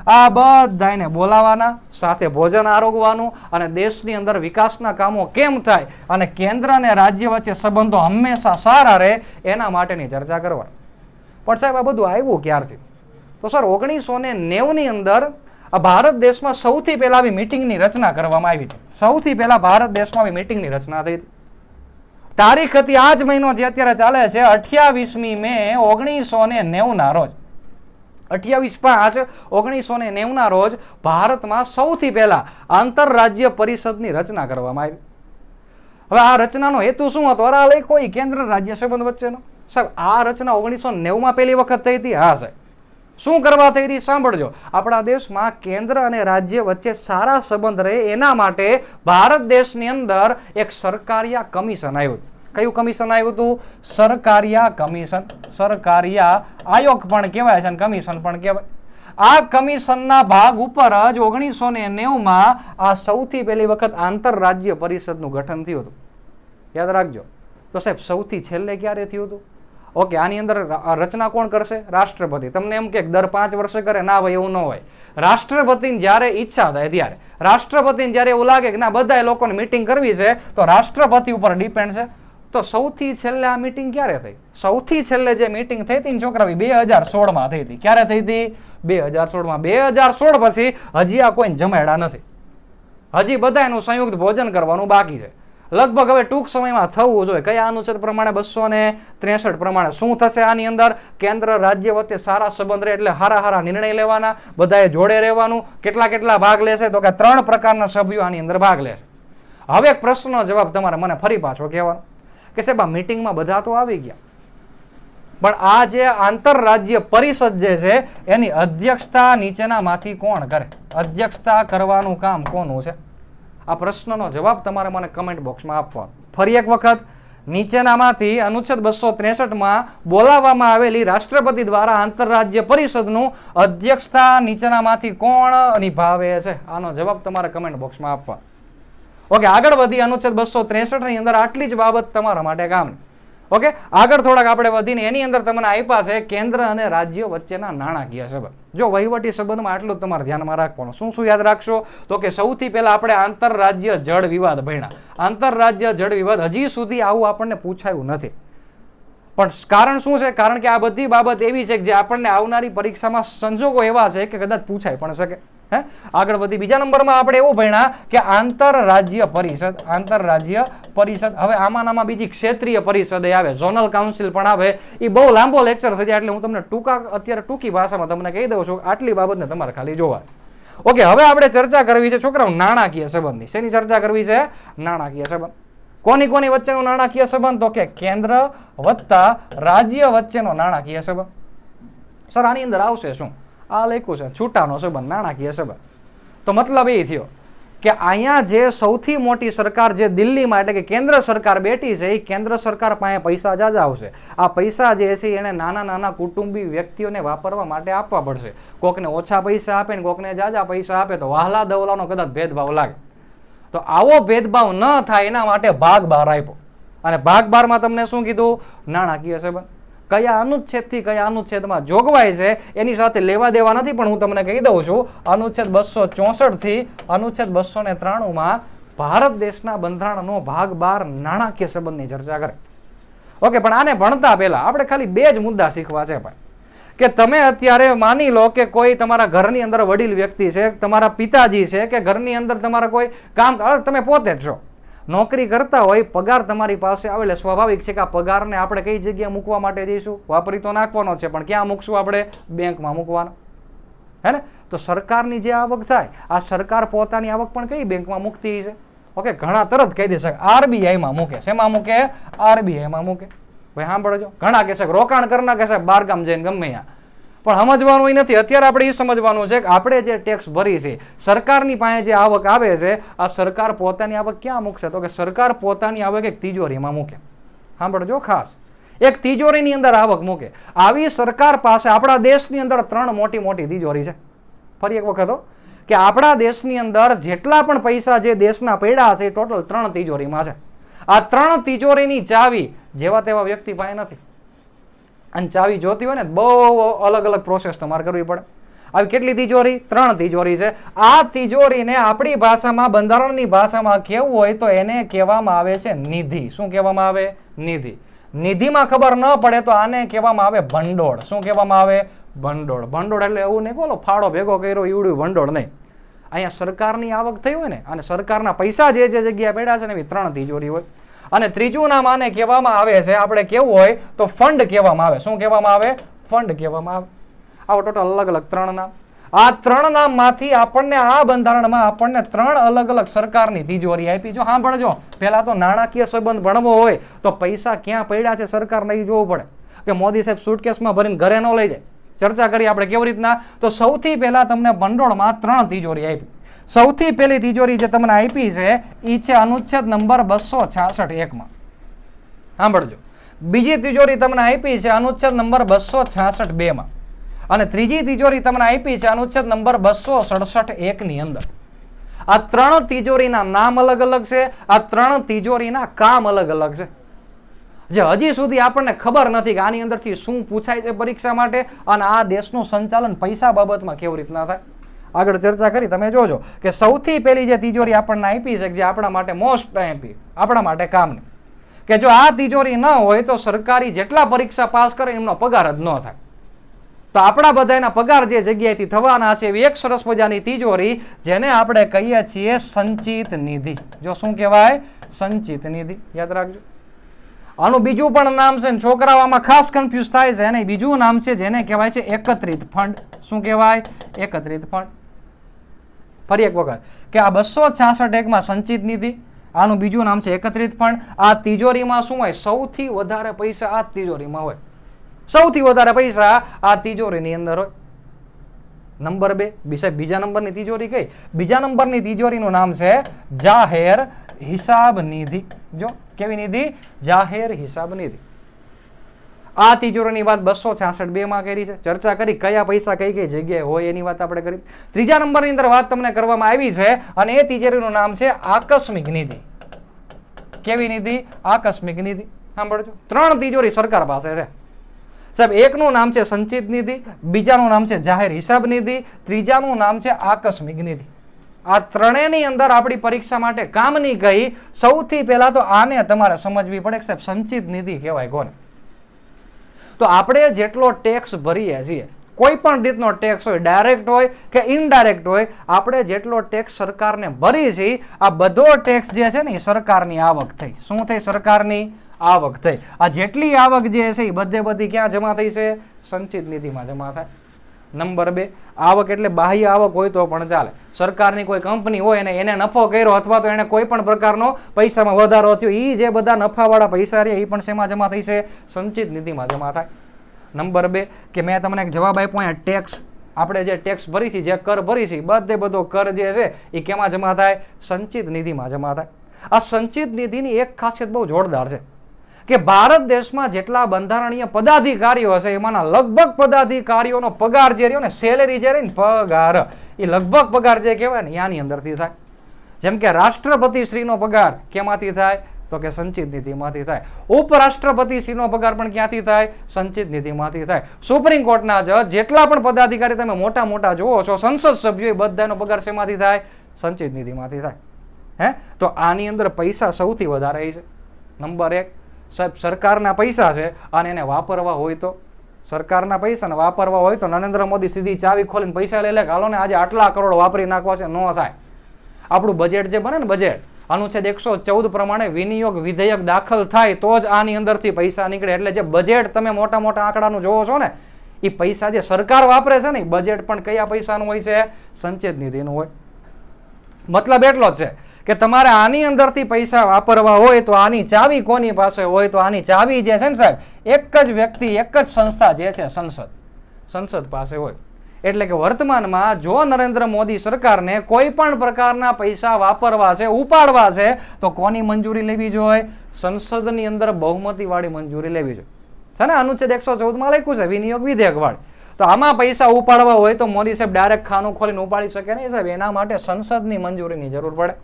આ બધાને બોલાવાના, સાથે ભોજન આરોગવાનું અને દેશની અંદર વિકાસના કામો કેમ થાય અને કેન્દ્ર અને રાજ્ય વચ્ચે સંબંધો હંમેશા સારા રહે એના માટેની ચર્ચા કરવાની. પણ સાહેબ આ બધું આવ્યું ક્યારથી? તો સર 1990ની અંદર આ ભારત દેશમાં સૌથી પહેલા આવી મિટિંગની રચના કરવામાં આવી હતી. સૌથી પહેલા ભારત દેશમાં આવી મિટિંગની રચના થઈ હતી. તારીખ હતી આ જ મહિનો જે અત્યારે ચાલે છે 28મી મે 1990ના રોજ. 28/5/1990ના રોજ ભારતમાં સૌથી પહેલા આંતરરાજ્ય પરિષદની રચના કરવામાં આવી. હવે આ રચનાનો હેતુ શું હતો? અરે લઈ કોઈ કેન્દ્ર રાજ્ય સંબંધ વચ્ચેનો. સાહેબ આ રચના 1990માં પહેલી વખત થઈ હતી. હા સાહેબ, શું કરવા થઈ હતી? સાંભળજો. આપણા દેશમાં કેન્દ્ર અને રાજ્ય વચ્ચે સારા સંબંધ રહે એના માટે ભારત દેશની અંદર એક સરકારી કમિશન આવ્યું. કયું કમિશન આવ્યું હતું? સરકારિયા કમિશન. સરકારિયા આયોગ પણ કહેવાય છે અને કમિશન પણ કહેવાય. આ કમિશનના ભાગ ઉપર જ 1990માં આ સૌથી પહેલી વખત આંતરરાજ્ય પરિષદનું ગઠન થયું હતું. યાદ રાખજો. તો સાહેબ સૌથી છેલ્લે ક્યારે થયું હતું? ઓકે, આની અંદર રચના કોણ કરશે? રાષ્ટ્રપતિ. તમને એમ કે દર 5 વર્ષે કરે? ના ભાઈ, એવું ન હોય. રાષ્ટ્રપતિને જ્યારે ઈચ્છા થાય ત્યારે, રાષ્ટ્રપતિને જ્યારે એવું લાગે કે ના બધા લોકોને મિટિંગ કરવી છે તો રાષ્ટ્રપતિ ઉપર ડિપેન્ડ છે. તો સૌથી છેલ્લે આ મિટિંગ ક્યારે થઈ? સૌથી છેલ્લે જે મિટિંગ થઈ હતી ને છોકરા, 2016માં થઈ હતી. ક્યારે થઈ હતી? 2016માં. 2016 પછી હજી આ કોઈને જમાડ્યા નથી. હજી બધા એનું સંયુક્ત ભોજન કરવાનું બાકી છે. લગભગ હવે ટૂંક સમયમાં થવું જોઈએ. કયા અનુચ્છેદ પ્રમાણે? 263 પ્રમાણે. શું થશે આની અંદર? કેન્દ્ર રાજ્ય વચ્ચે સારા સંબંધ રહે એટલે હારા નિર્ણય લેવાના, બધાએ જોડે રહેવાનું. કેટલા ભાગ લેશે? તો કે 3 પ્રકારના સભ્યો આની અંદર ભાગ લેશે. હવે એક પ્રશ્નનો જવાબ તમારે મને ફરી પાછો કહેવાનો કે સાહેબ આ મિટિંગમાં બધા તો આવી ગયા, પણ આ જે આંતરરાજ્ય પરિષદ જે છે એની અધ્યક્ષતા નીચેનામાંથી કોણ કરે? અધ્યક્ષતા કરવાનું કામ કોનું છે? આ પ્રશ્નનો જવાબ તમારે મને કમેન્ટ બોક્સમાં આપવાનો. ફરી એક વખત, નીચેનામાંથી અનુચ્છેદ 263માં બોલાવવામાં આવેલી રાષ્ટ્રપતિ દ્વારા આંતરરાજ્ય પરિષદનું અધ્યક્ષતા નીચેનામાંથી કોણ નિભાવે છે? આનો જવાબ તમારે કમેન્ટ બોક્સમાં આપવાનો. ઓકે, આગળ વધી. અનુચ્છેદ 263ની અંદર આટલી જ બાબત તમારા માટે કામની. ઓકે, આગળ થોડાક આપણે વધીને એની અંદર તમને આપ્યા છે કેન્દ્ર અને રાજ્ય વચ્ચેના નાણાકીય સંબંધ. જો વહીવટી સંબંધમાં આટલું તમારે ધ્યાનમાં રાખવાનું. શું યાદ રાખશો? તો કે સૌથી પહેલા આપણે આંતરરાજ્ય જળ વિવાદ ભણ્યા. આંતરરાજ્ય જળ વિવાદ હજી સુધી આવું આપણને પૂછાયું નથી. પણ કારણ શું છે? કારણ કે આ બધી બાબત એવી છે કે જે આપણને આવનારી પરીક્ષામાં સંજોગો એવા છે કે કદાચ પૂછાઈ પણ શકે. આગળ વધી. બીજા નંબરમાં આપણે એવું ભણ્યા કે આંતરરાજ્ય પરિષદ. આંતરરાજ્ય પરિષદ. હવે આમાં બીજી ક્ષેત્રીય પરિષદ આવે, ઝોનલ કાઉન્સિલ પણ આવે. એ બહુ લાંબો લેક્ચર થઈ જાય એટલે હું તમને અત્યારે ટૂંકી ભાષામાં તમને કહી દઉં છું. આટલી બાબતને તમારે ખાલી જોવા. ઓકે, હવે આપણે ચર્ચા કરવી છે છોકરાઓ નાણાકીય સંબંધની. શેની ચર્ચા કરવી છે? નાણાકીય સંબંધ. કોની વચ્ચેનો નાણાકીય સંબંધ? તો કે કેન્દ્ર વત્તા રાજ્ય વચ્ચેનો નાણાકીય સંબંધ. સર આની અંદર આવશે શું? આ લખ્યું છે છૂટાનો સંબંધ, નાણાકીય સંબંધ. તો મતલબ એ થયો કે અહીંયા જે સૌથી મોટી સરકાર જે દિલ્હીમાં એટલે કે કેન્દ્ર સરકાર બેઠી છે એ કેન્દ્ર સરકાર પાસે પૈસા જાજા આવશે. આ પૈસા જે છે એને નાના કુટુંબી વ્યક્તિઓને વાપરવા માટે આપવા પડશે. કોકને ઓછા પૈસા આપે ને કોકને જાજા પૈસા આપે તો વહાલા દવલાનો કદાચ ભેદભાવ લાગે. તો આવો ભેદભાવ ન થાય એના માટે ભાગ 12 આપ્યો. અને ભાગ 12માં તમને શું કીધું? નાણાકીય સંબંધ. કયા અનુચ્છેદથી કયા અનુચ્છેદમાં જોગવાઈ છે એની સાથે લેવા દેવા નથી, પણ હું તમને કહી દઉં છું. અનુચ્છેદ 264 થી અનુચ્છેદ 293માં ભારત દેશના બંધારણનો ભાગ 12 નાણાકીય સંબંધની ચર્ચા કરે. ઓકે, પણ આને ભણતા પહેલા આપણે ખાલી 2 જ મુદ્દા શીખવા છે ભાઈ. કે તમે અત્યારે માની લો કે કોઈ તમારા ઘરની અંદર વડીલ વ્યક્તિ છે, તમારા પિતાજી છે, કે ઘરની અંદર તમારા કોઈ કામ, તમે પોતે જ છો, નોકરી કરતા હોય, પગાર તમારી પાસે આવે એટલે સ્વાભાવિક છે કે આ પગારને આપણે કઈ જગ્યાએ મૂકવા માટે જઈશું? વાપરી તો નાખવાનો છે, પણ ક્યાં મૂકશું આપણે? બેંકમાં મૂકવાનો. હે ને? તો સરકારની જે આવક થાય, આ સરકાર પોતાની આવક પણ કઈ બેંકમાં મૂકતી છે? ઓકે, ઘણા તરત કહી દેશે RBIમાં મૂકે. શેમાં મૂકે? RBIમાં મૂકે. ભાઈ સાંભળજો, ઘણા કહેશે રોકાણ કરી નાખે છે બહારગામ જઈને ગમે ત્યાં. પણ સમજવાનું એ નથી. અત્યારે આપણે એ સમજવાનું છે કે આપણે જે ટેક્સ ભરી છે, સરકારની પાસે જે આવક આવે છે, આ સરકાર પોતાની આવક ક્યાં મૂકશે? તો કે સરકાર પોતાની આવક એક તિજોરીમાં મૂકે. સાંભળજો ખાસ, એક તિજોરીની અંદર આવક મૂકે. આવી સરકાર પાસે આપણા દેશની અંદર 3 મોટી તિજોરી છે. ફરી એક વખત કે આપણા દેશની અંદર જેટલા પણ પૈસા જે દેશના પડ્યા છે એ ટોટલ 3 તિજોરીમાં છે. આ 3 તિજોરીની ચાવી જેવા તેવા વ્યક્તિ પાસે નથી. અને ચાવી જોતી હોય ને બહુ અલગ પ્રોસેસ તમારે કરવી પડે. આવી કેટલી તિજોરી? 3 તિજોરી છે. આ તિજોરીને આપણી ભાષામાં, બંધારણની ભાષામાં કહેવું હોય તો એને કહેવામાં આવે છે નિધિ. શું કહેવામાં આવે? નિધિ. નિધિમાં ખબર ન પડે તો આને કહેવામાં આવે ભંડોળ. શું કહેવામાં આવે? ભંડોળ. ભંડોળ એટલે એવું નહીં બોલો ફાળો ભેગો કર્યો ઈવડું ભંડોળ નહીં. અહીંયા સરકારની આવક થઈ હોય ને અને સરકારના પૈસા જે જગ્યાએ પડ્યા છે ને એવી 3 તિજોરી હોય. અને ત્રીજું નામ આને કહેવામાં આવે છે, આપણે કેવું હોય તો ફંડ કહેવામાં આવે. શું કહેવામાં આવે? ફંડ કહેવામાં આવે. આવો ટોટલ અલગ 3 નામ. આ 3 નામમાંથી આપણને આ બંધારણમાં આપણને 3 અલગ સરકારની તિજોરી આપી. જો સાંભળજો, પહેલા તો નાણાકીય સંબંધ ભણવો હોય તો પૈસા ક્યાં પડ્યા છે સરકારને એ જોવું પડે. કે મોદી સાહેબ સુટકેસમાં ભરીને ઘરે ન લઈ જાય. ચર્ચા કરી આપણે કેવી રીતના. તો સૌથી પહેલા તમને ભંડોળમાં 3 તિજોરી આપી. સૌથી પહેલી તિજોરી જે તમને આપી છે એ છે અનુચ્છેદ નંબર 266 1માં. સાંભળજો, બીજી તિજોરી તમને આપી છે અનુચ્છેદ નંબર 266(2) માં, અને ત્રીજી તિજોરી તમને આપી છે અનુચ્છેદ નંબર 267(1) ની અંદર. આ ત્રણ તિજોરીના નામ અલગ અલગ છે, આ ત્રણ તિજોરીના કામ અલગ અલગ છે, જે હજી સુધી આપણને ખબર નથી કે આની અંદરથી શું પૂછાય છે પરીક્ષા માટે, અને આ દેશનું સંચાલન પૈસા બાબતમાં કેવી રીતના થાય. આગળ ચર્ચા કરી, તમે જોજો કે સૌથી પહેલી જે તિજોરી આપણને આપી છે, જે આપણા માટે મોસ્ટ આપી, આપણા માટે કામની, કે જો આ તિજોરી ન હોય તો સરકારી જેટલા પરીક્ષા પાસ કરે એમનો પગાર જ ન થાય. તો આપણા બધાના પગાર જે જગ્યાએથી થવાના છે એવી એક સરસ મજાની તિજોરી, જેને આપણે કહીએ છીએ સંચિત નિધિ. જો શું કહેવાય? સંચિત નિધિ. યાદ રાખજો. આનું બીજું પણ નામ છે, છોકરાઓ આમાં ખાસ કન્ફ્યુઝ થાય છે, અને બીજું નામ છે જેને કહેવાય છે એકત્રિત ફંડ. શું કહેવાય? એકત્રિત ફંડ. ફરી એક વખત કે આ 266(1) માં સંચિત નિધિ, આનું બીજું નામ છે એકત્રિત ફંડ. આ તિજોરીમાં શું હોય? સૌથી વધારે પૈસા આ તિજોરીમાં હોય, સૌથી વધારે પૈસા આ તિજોરીની અંદર હોય. નંબર 2, બીજા નંબરની તિજોરી કઈ? બીજા નંબરની તિજોરીનું નામ છે જાહેર હિસાબ નિધિ. જો કેવી નિધિ? જાહેર હિસાબ નિધિ. આ તિજોરીની વાત 266(2) માં કરી છે, ચર્ચા કરી કયા પૈસા કઈ કઈ જગ્યાએ હોય એની વાત આપણે કરી. ત્રીજા નંબરની અંદર વાત તમને કરવામાં આવી છે, અને એ તિજોરીનું નામ છે આકસ્મિક નિધિ. કેવી નિધિ? આકસ્મિક નિધિ. સાંભળજો, ત્રણ તિજોરી સરકાર પાસે છે સાહેબ. એકનું નામ છે સંચિત નિધિ, બીજાનું નામ છે જાહેર હિસાબ નિધિ, ત્રીજાનું નામ છે આકસ્મિક નિધિ. આ ત્રણેયની અંદર આપણી પરીક્ષા માટે કામની કઈ? સૌથી પહેલા તો આને તમારે સમજવી પડે કે સાહેબ સંચિત નિધિ કહેવાય કોને. તો આપણે જેટલો ટેક્સ ભરીએ છીએ, કોઈ પણ રીતનો ટેક્સ હોય, ડાયરેક્ટ હોય કે ઇનડાયરેક્ટ હોય, આપણે જેટલો ટેક્સ સરકારને ભરી છીએ, આ બધો ટેક્સ જે છે ને એ સરકારની આવક થઈ. શું થઈ? સરકારની આવક થઈ. આ જેટલી આવક જે છે એ બધી ક્યાં જમા થઈ છે? સંચિત નિધિમાં જમા થાય. નંબર 2, આવક એટલે બાહ્ય આવક હોય તો પણ ચાલે. સરકારની કોઈ કંપની હોય અને એને નફો કર્યો, અથવા તો એને કોઈ પણ પ્રકારનો પૈસામાં વધારો થયો, એ જે બધા નફાવાળા પૈસા રહ્યા એ પણ શેમાં જમા થઈ છે? સંચિત નિધિમાં જમા થાય. નંબર 2 કે મેં તમને એક જવાબ આપ્યો, અહીંયા ટેક્સ, આપણે જે ટેક્સ ભરી છે, જે કર ભરી છે, બધો કર જે છે એ કેમાં જમા થાય? સંચિત નિધિમાં જમા થાય. આ સંચિત નિધિની એક ખાસિયત બહુ જોરદાર છે કે ભારત દેશમાં જેટલા બંધારણીય પદાધિકારીઓ છે એમાંના લગભગ પદાધિકારીઓનો પગાર જે રહ્યો ને, સેલેરી જે રહી ને, પગાર, એ લગભગ પગાર જે કહેવાય ને આની અંદરથી થાય. જેમ કે રાષ્ટ્રપતિ શ્રીનો પગાર કેમાંથી થાય? તો કે સંચિત નિધિમાંથી થાય. ઉપરાષ્ટ્રપતિ શ્રીનો પગાર પણ ક્યાંથી થાય? સંચિત નિધિમાંથી થાય. સુપ્રીમ કોર્ટના જજ, જેટલા પણ પદાધિકારી તમે મોટા મોટા જોવો છો, સંસદ સભ્યો, એ બધાનો પગાર શેમાંથી થાય? સંચિત નિધિમાંથી થાય. તો આની અંદર પૈસા સૌથી વધારે છે. નંબર 1, સાહેબ સરકારના પૈસા છે અને એને વાપરવા હોય તો, સરકારના પૈસાને વાપરવા હોય તો નરેન્દ્ર મોદી સીધી ચાવી ખોલીને પૈસા લઈ લે કે હાલો ને આજે આટલા કરોડ વાપરી નાખવા છે, ન થાય. આપણું બજેટ જે બને ને, બજેટ અનુચ્છેદ 114 પ્રમાણે વિનિયોગ વિધેયક દાખલ થાય તો જ આની અંદરથી પૈસા નીકળે. એટલે જે બજેટ તમે મોટા મોટા આંકડાનું જોવો છો ને, એ પૈસા જે સરકાર વાપરે છે ને, એ બજેટ પણ કયા પૈસાનું હોય છે? સંચિત નિધિનું હોય. મતલબ એટલો જ છે કે તમારે આની અંદરથી પૈસા વાપરવા હોય તો આની ચાવી કોની પાસે હોય? તો આની ચાવી જે છે ને સાહેબ, એક જ વ્યક્તિ, એક જ સંસ્થા જે છે, સંસદ પાસે હોય. એટલે કે વર્તમાનમાં જો નરેન્દ્ર મોદી સરકારને કોઈ પણ પ્રકારના પૈસા વાપરવા છે, ઉપાડવા છે, તો કોની મંજૂરી લેવી જોઈએ? સંસદની અંદર બહુમતીવાળી મંજૂરી લેવી જોઈએ છે ને. અનુચ્છેદ 114 માં લખ્યું છે વિનિયોગ વિધેયક વાળી. તો આમાં પૈસા ઉપાડવા હોય તો મોદી સાહેબ ડાયરેક્ટ ખાનું ખોલીને ઉપાડી શકે નહીં સાહેબ, એના માટે સંસદની મંજૂરીની જરૂર પડે.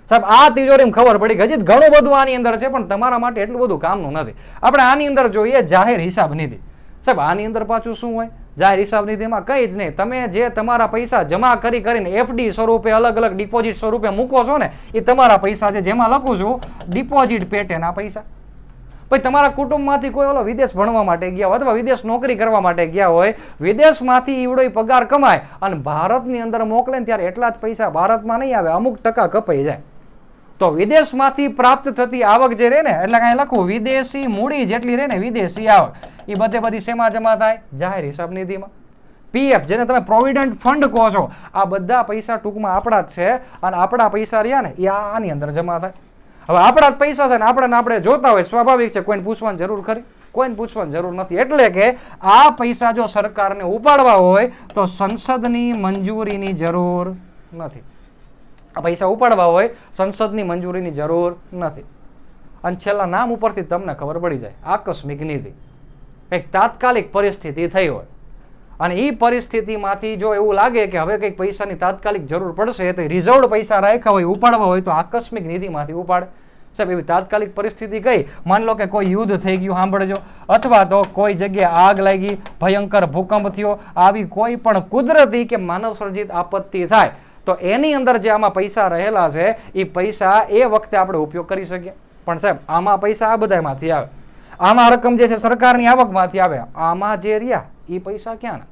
સાહેબ આ તિજોરીમાં ખબર પડી કે હજી ઘણું બધું આની અંદર છે, પણ તમારા માટે એટલું બધું કામનું નથી. આપણે આની અંદર જોઈએ જાહેર હિસાબ નિધિ. સાહેબ આની અંદર પાછું શું હોય? જાહેર હિસાબ નિધિમાં કંઈ જ નહીં. તમે જે તમારા પૈસા જમા કરીને એફડી સ્વરૂપે, અલગ અલગ ડિપોઝિટ સ્વરૂપે મૂકો છો ને, એ તમારા પૈસા છે. જેમાં લખું છું ડિપોઝિટ પેટેના પૈસા. ભાઈ તમારા કુટુંબમાંથી કોઈ ઓલો વિદેશ ભણવા માટે ગયા હોય અથવા વિદેશ નોકરી કરવા માટે ગયા હોય, વિદેશમાંથી ઈવડો પગાર કમાય અને ભારતની અંદર મોકલે ને, ત્યારે એટલા જ પૈસા ભારતમાં નહીં આવે, અમુક ટકા કપાઈ જાય. તો વિદેશમાંથી પ્રાપ્ત થતી આવક જે રહે ને, એટલે કાંઈ લખું વિદેશી મૂડી જેટલી રહે ને, વિદેશી આવક, એ બધી શેમાં જમા થાય? જાહેર હિસાબ નિધિમાં. પીએફ, જેને તમે પ્રોવિડન્ટ ફંડ કહો છો, આ બધા પૈસા ટૂંકમાં આપણા જ છે, અને આપણા પૈસા રહ્યા ને એ આની અંદર જમા થાય. હવે આપણા જ પૈસા છે ને આપણે જોતા હોય, સ્વાભાવિક છે, કોઈને પૂછવાની જરૂર ખરી? કોઈને પૂછવાની જરૂર નથી. એટલે કે આ પૈસા જો સરકારને ઉપાડવા હોય તો સંસદની મંજૂરીની જરૂર નથી. આ પૈસા ઉપાડવા હોય સંસદની મંજૂરીની જરૂર નથી. અને છેલ્લા નામ ઉપરથી તમને ખબર પડી જાય આકસ્મિક નિધિ. કંઈક તાત્કાલિક પરિસ્થિતિ થઈ હોય અને એ પરિસ્થિતિમાંથી જો એવું લાગે કે હવે કંઈક પૈસાની તાત્કાલિક જરૂર પડશે તો રિઝર્વડ પૈસા રાખ્યા હોય ઉપાડવા હોય તો આકસ્મિક નિધિમાંથી ઉપાડે. સાહેબ એવી તાત્કાલિક પરિસ્થિતિ કઈ? માની લો કે કોઈ યુદ્ધ થઈ ગયું, સાંભળજો, અથવા તો કોઈ જગ્યાએ આગ લાગી, ભયંકર ભૂકંપ થયો, આવી કોઈ પણ કુદરતી કે માનવ સર્જિત આપત્તિ થાય તો એની અંદર જે આમાં પૈસા રહેલા છે એ પૈસા એ વખતે આપણે ઉપયોગ કરી શકીએ. પણ સાહેબ આમાં પૈસા આ બધામાંથી આવે, આમાં રકમ જે છે સરકારની આવકમાંથી આવે, આમાં જે રહ્યા એ પૈસા ક્યાંના?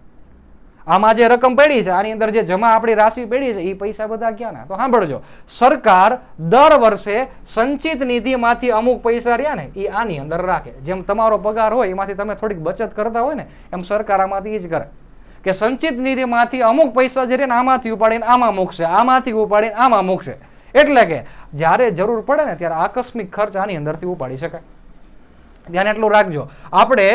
આમાં જે રકમ પડી છે આની અંદર જે જમા આપણી રાશિ પડી છે એ પૈસા બધા ક્યાંના? તો સાંભળજો, સરકાર દર વર્ષે સંચિત નિધિમાંથી અમુક પૈસા રહ્યા ને એ આની અંદર રાખે. જેમ તમારો પગાર હોય એમાંથી તમે થોડીક બચત કરતા હોય ને એમ સરકાર આમાંથી એ જ કરે કે સંચિત નિધિમાંથી અમુક પૈસા જે રહે ને આમાંથી ઉપાડીને આમાં મૂકશે, આમાંથી ઉપાડીને આમાં મૂકશે. એટલે કે જ્યારે જરૂર પડે ને ત્યારે આકસ્મિક ખર્ચ આની અંદરથી ઉપાડી શકાય. ધ્યાન એટલું રાખજો, આપણે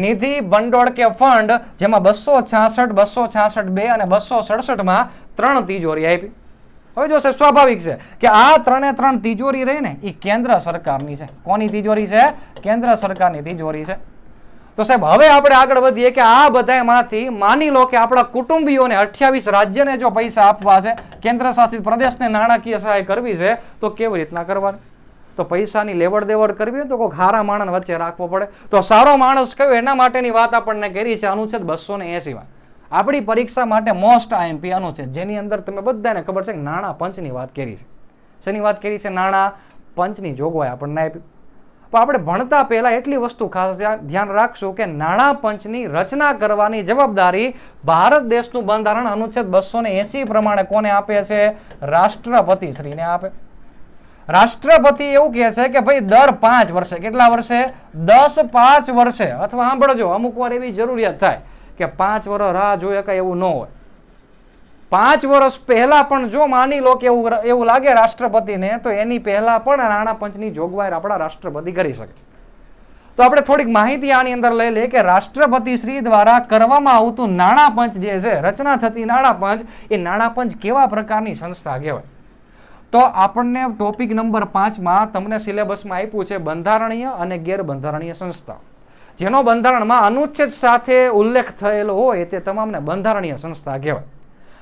નિધિ ભંડોળ કે ફંડ જેમાં 266, 266(2) અને 267 3 તિજોરી આપી. હવે જો સાહેબ સ્વાભાવિક છે કે આ 3 તિજોરી રહી ને એ કેન્દ્ર સરકારની છે. કોની તિજોરી છે? કેન્દ્ર સરકારની તિજોરી છે. તો સાહેબ હવે આપણે આગળ વધીએ કે આ બધામાંથી માની લો કે આપણા કુટુંબીઓને 28 રાજ્યને જો પૈસા આપવા છે, કેન્દ્ર શાસિત પ્રદેશને નાણાકીય સહાય કરવી છે તો કેવી રીતના કરવાની? તો પૈસાની લેવડ દેવડ કરવી હોય તો કોઈ સારા માણસ વચ્ચે રાખવો પડે. તો સારો માણસ કયો એના માટેની વાત આપણને કરી છે અનુચ્છેદ 280માં. આપણી પરીક્ષા માટે મોસ્ટ આઈએમપી અનુચ્છેદ, જેની અંદર તમે બધાને ખબર છે કે નાણાં પંચની વાત કરી છે. શેની વાત કરી છે? નાણાં પંચની જોગવાઈ આપણને આપી. પણ આપણે ભણતા પહેલા એટલી વસ્તુ ખાસ ધ્યાન રાખશું કે નાણાં પંચની રચના કરવાની જવાબદારી ભારત દેશનું બંધારણ અનુચ્છેદ 280 પ્રમાણે કોને આપે છે? રાષ્ટ્રપતિ શ્રીને આપે. રાષ્ટ્રપતિ એવું કહે છે કે ભાઈ દર 5 વર્ષે, કેટલા વર્ષે? 5 વર્ષે, અથવા સાંભળજો અમુક વાર એવી જરૂરિયાત થાય કે 5 વર્ષ રાહ જોઈ શકાય એવું ન હોય. 5 વર્ષ પહેલા પણ જો માની લો કે એવું લાગે રાષ્ટ્રપતિને તો એની પહેલા પણ નાણાં પંચની જોગવાઈ આપણા રાષ્ટ્રપતિ કરી શકે. તો આપણે થોડીક માહિતી આની અંદર લઈ લઈએ કે રાષ્ટ્રપતિ શ્રી દ્વારા કરવામાં આવતું નાણાં પંચ જે છે, રચના થતી નાણાં પંચ, એ નાણાં પંચ કેવા પ્રકારની સંસ્થા કહેવાય? તો આપણને ટોપિક નંબર 5માં તમને સિલેબસમાં આપ્યું છે બંધારણીય અને ગેરબંધારણીય સંસ્થા. જેનો બંધારણમાં અનુચ્છેદ સાથે ઉલ્લેખ થયેલો હોય તે તમામને બંધારણીય સંસ્થા કહેવાય.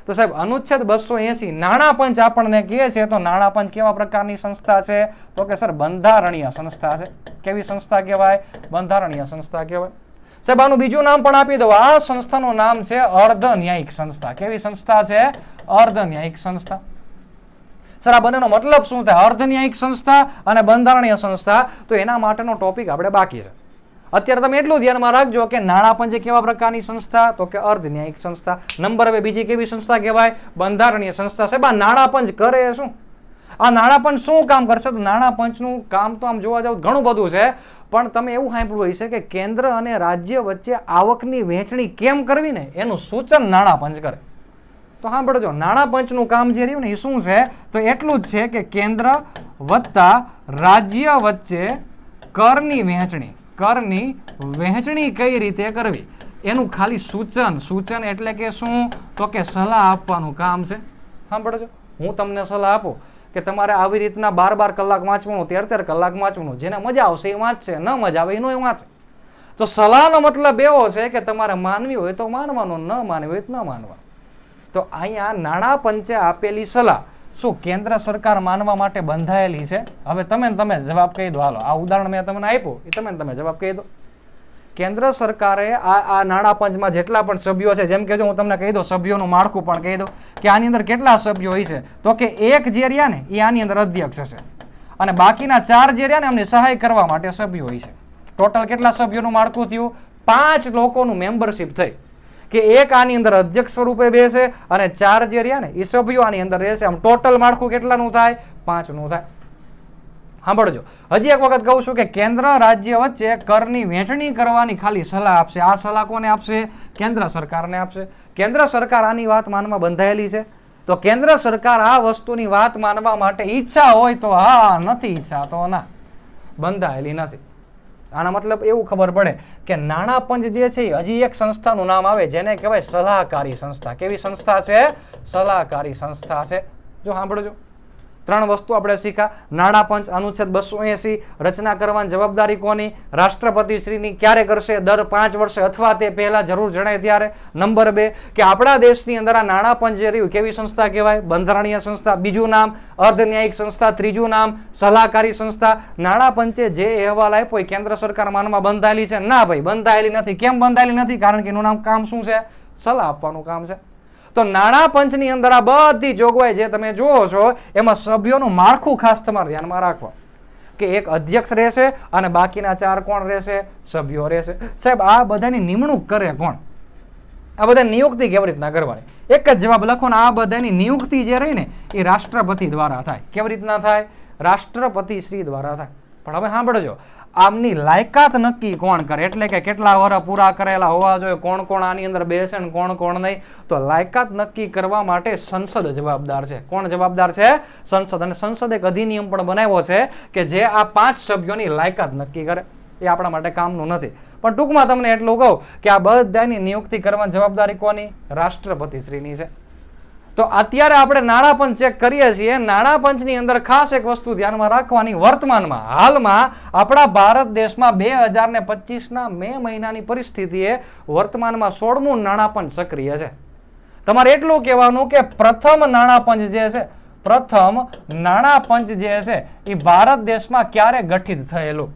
તો સાહેબ અનુચ્છેદ 280 નાણાં પંચ આપણને કહે છે તો નાણાં પંચ કેવા પ્રકારની સંસ્થા છે? તો કે સર બંધારણીય સંસ્થા છે. કેવી સંસ્થા કહેવાય? બંધારણીય સંસ્થા કહેવાય. સાહેબ આનું બીજું નામ પણ આપી દો. આ સંસ્થાનું નામ છે અર્ધ ન્યાયિક સંસ્થા. કેવી સંસ્થા છે? અર્ધ ન્યાયિક સંસ્થા. સર આ બંનેનો મતલબ શું થાય? અર્ધ ન્યાયિક સંસ્થા અને બંધારણીય સંસ્થા. તો એના માટેનો ટોપિક આપણે બાકી છે. અત્યારે તમે એટલું ધ્યાનમાં રાખજો કે નાણાં પંચ કેવા પ્રકારની સંસ્થા? તો કે અર્ધ ન્યાયિક સંસ્થા. નંબર 2 બીજી કેવી સંસ્થા કહેવાય? બંધારણીય સંસ્થા. સાહેબ આ નાણાં પંચ કરે શું? આ નાણાં પંચ શું કામ કરશે? તો નાણાં પંચનું કામ તો આમ જોવા જાવ ઘણું બધું છે, પણ તમે એવું સાંભળ્યું હશે કે કેન્દ્ર અને રાજ્ય વચ્ચે આવકની વહેંચણી કેમ કરવી ને એનું સૂચન નાણાં પંચ કરે. તો સાંભળજો, નાણાં પંચનું કામ જે રહ્યું ને એ શું છે? તો એટલું જ છે કે કેન્દ્ર વત્તા રાજ્ય વચ્ચે કરની વહેંચણી કઈ રીતે કરવી એનું ખાલી સૂચન એટલે કે શું? તો કે સલાહ આપવાનું કામ છે. સાંભળજો, હું તમને સલાહ આપું કે તમારે આવી રીતના 12 કલાક વાંચવાનું, 13 કલાક વાંચવાનું, જેને મજા આવશે એ વાંચશે, ન મજા આવે એનો એ વાંચે. તો સલાહનો મતલબ એવો છે કે તમારે માનવી હોય તો માનવાનું, ન માનવી હોય તો ન માનવાનું. તો અહીંયા નાણાં પંચે આપેલી સલાહ શું કેન્દ્ર સરકાર માનવા માટે બંધાયેલી છે? હવે તમે જવાબ કહી દો. હાલો, આ ઉદાહરણ મેં તમને આપ્યું એ તમે જવાબ કહી દો. કેન્દ્ર સરકારે આ નાણાં પંચમાં જેટલા પણ સભ્યો છે, જેમ કે જો હું તમને કહી દઉં સભ્યોનું માળખું પણ કહી દઉં કે આની અંદર કેટલા સભ્યો હોય છે? તો કે એક જે રહ્યા ને એ આની અંદર અધ્યક્ષ હશે અને બાકીના 4 જે રહ્યા ને એમની સહાય કરવા માટે સભ્યો હોય છે. ટોટલ કેટલા સભ્યોનું માળખું થયું? 5 લોકોનું મેમ્બરશિપ થઈ કે એક આની અંદર અધ્યક્ષ સ્વરૂપે બેસે અને 4 જે રહ્યા ને એ સભ્યો આની અંદર રહેશે. આમ ટોટલ માળખું કેટલાનું થાય? 5નું થાય. સાંભળજો, હજી એક વખત કહું છું કે કેન્દ્ર રાજ્ય વચ્ચે કરની વહેંચણી કરવાની ખાલી સલાહ આપશે. આ સલાહ કોને આપશે? કેન્દ્ર સરકારને આપશે. કેન્દ્ર સરકાર આની વાત માનવા બંધાયેલી છે. તો કેન્દ્ર સરકાર આ વસ્તુની વાત માનવા માટે ઈચ્છા હોય તો હા, નથી ઈચ્છા તો ના, બંધાયેલી નથી. આના મતલબ એવું ખબર પડે કે નાણાં પંચ જે છે હજી એક સંસ્થાનું નામ આવે જેને કહેવાય સલાહકારી સંસ્થા. કેવી સંસ્થા છે? સલાહકારી સંસ્થા છે. જો સાંભળજો, 3 વસ્તુ આપણે શીખ્યા. નાણાં પંચ અનુચ્છેદ 280 રચના કરવાની જવાબદારી કોની? રાષ્ટ્રપતિ શ્રીની. ક્યારે કરશે? દર 5 વર્ષે અથવા તે પહેલા જરૂર જણાય ત્યારે. નંબર 2 કે આપણા દેશની અંદર આ નાણાં પંચ જે રહ્યું કેવી સંસ્થા કહેવાય? બંધારણીય સંસ્થા. બીજું નામ અર્ધન્યાયિક સંસ્થા. ત્રીજું નામ સલાહકારી સંસ્થા. નાણાં પંચે જે અહેવાલ આપ્યો એ કેન્દ્ર સરકાર માનમાં બંધાયેલી છે? ના ભાઈ, બંધાયેલી નથી. કેમ બંધાયેલી નથી? કારણ કે એનું નામ કામ શું છે? સલાહ આપવાનું કામ છે. તો નાણાં પંચની અંદર આ બધી જોગવાઈ જે તમે જુઓ છો એમાં સભ્યોનું માળખું ખાસ તમારે ધ્યાનમાં રાખવા કે એક અધ્યક્ષ રહેશે અને બાકીના 4 કોણ રહેશે? સભ્યો રહેશે. સાહેબ આ બધાની નિમણૂક કરે કોણ? આ બધા નિયુક્તિ કેવી રીતના કરવાની? એક જ જવાબ લખો ને, આ બધાની નિયુક્તિ જે રહી ને એ રાષ્ટ્રપતિ દ્વારા થાય. કેવી રીતના થાય? રાષ્ટ્રપતિ શ્રી દ્વારા થાય. પણ હવે સાંભળજો, આમની લાયકાત નક્કી કોણ કરે? એટલે કે કેટલા વર્ષ પૂરા કરેલા હોવા જોઈએ, કોણ કોણ આની અંદર બેસે ને કોણ કોણ નહીં. તો લાયકાત નક્કી કરવા માટે સંસદ જવાબદાર છે. કોણ જવાબદાર છે? સંસદ. અને સંસદ એક અધિનિયમ પણ બનાવ્યો છે કે જે આ 5 સભ્યોની લાયકાત નક્કી કરે. એ આપણા માટે કામનું નથી, પણ ટૂંકમાં તમને એટલું કહું કે આ બધાની નિયુક્તિ કરવાની જવાબદારી કોની? રાષ્ટ્રપતિ શ્રીની છે. તો અત્યારે આપણે નાણાં પંચ ચેક કરીએ છીએ. નાણાં પંચની અંદર ખાસ એક વસ્તુ ધ્યાનમાં રાખવાની, વર્તમાનમાં હાલમાં આપણા ભારત દેશમાં 2025ના મે મહિનાની પરિસ્થિતિએ વર્તમાનમાં 16મું નાણાં પંચ સક્રિય છે. તમારે એટલું કહેવાનું કે પ્રથમ નાણાં પંચ જે છે, પ્રથમ નાણાં પંચ જે છે એ ભારત દેશમાં ક્યારે ગઠિત થયેલું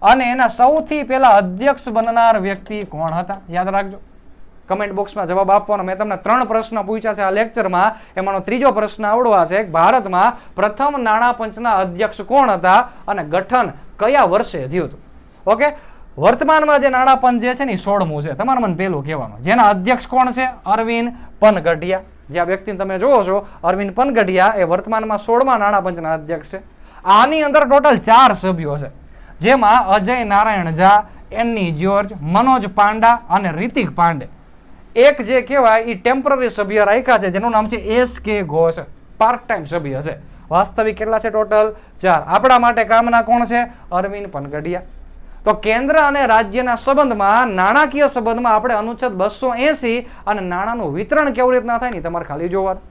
અને એના સૌથી પહેલા અધ્યક્ષ બનનાર વ્યક્તિ કોણ હતા? યાદ રાખજો. કમેન્ટ બોક્સમાં જવાબ આપવાનો. મેં તમને 3 પ્રશ્ન પૂછ્યા છે આ લેક્ચરમાં, એમાંનો ત્રીજો પ્રશ્ન આવડવા છે. ભારતમાં પ્રથમ નાણાં પંચના અધ્યક્ષ કોણ હતા અને ગઠન કયા વર્ષે થયું હતું? ઓકે, વર્તમાનમાં જે નાણાં પંચ જે છે ને 16મું છે. તમારે મને પહેલું કહેવાનું, જેના અધ્યક્ષ કોણ છે? અરવિંદ પનગઢિયા. જે આ વ્યક્તિને તમે જોવો છો અરવિંદ પનગઢિયા એ વર્તમાનમાં 16મા નાણાં પંચના અધ્યક્ષ છે. આની અંદર ટોટલ 4 સભ્યો છે, જેમાં અજય નારાયણ ઝા, એન્ની જ્યોર્જ, મનોજ પાંડા અને રિતિક પાંડે. એક જે કહેવાય એ ટેમ્પરરી સભ્ય રાખ્યા છે જેનું નામ છે SK ઘોષ, પાર્ટ ટાઈમ સભ્ય છે. વાસ્તવિક કેટલા છે? ટોટલ 4. આપણા માટે કામના કોણ છે? અરવિંદ પનગઢિયા. તો કેન્દ્ર અને રાજ્યના સંબંધમાં, નાણાકીય સંબંધમાં આપણે અનુચ્છેદ 280 અને નાણાંનું વિતરણ કેવી રીતના થાય ને તમારે ખાલી જોવાનું.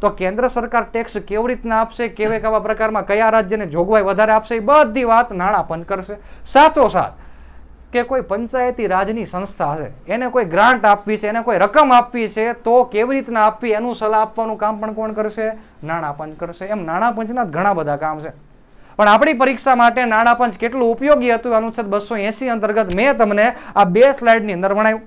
તો કેન્દ્ર સરકાર ટેક્સ કેવી રીતના આપશે, કેવા પ્રકારમાં કયા રાજ્યને જોગવાઈ વધારે આપશે, એ બધી વાત નાણાં પંચ કરશે. સાથોસાથ કે કોઈ પંચાયતી રાજની સંસ્થા છે, એને કોઈ ગ્રાન્ટ આપવી છે, એને કોઈ રકમ આપવી છે, તો કેવી રીતના આપવી એનું સલાહ આપવાનું કામ પણ કોણ કરશે? નાણાં પંચ કરશે. એમ નાણાં પંચના ઘણા બધા કામ છે. પણ આપણી પરીક્ષા માટે નાણાં પંચ કેટલું ઉપયોગી હતું અનુચ્છેદ 280 અંતર્ગત મેં તમને આ 2 સ્લાઇડની અંદર ભણાવ્યું.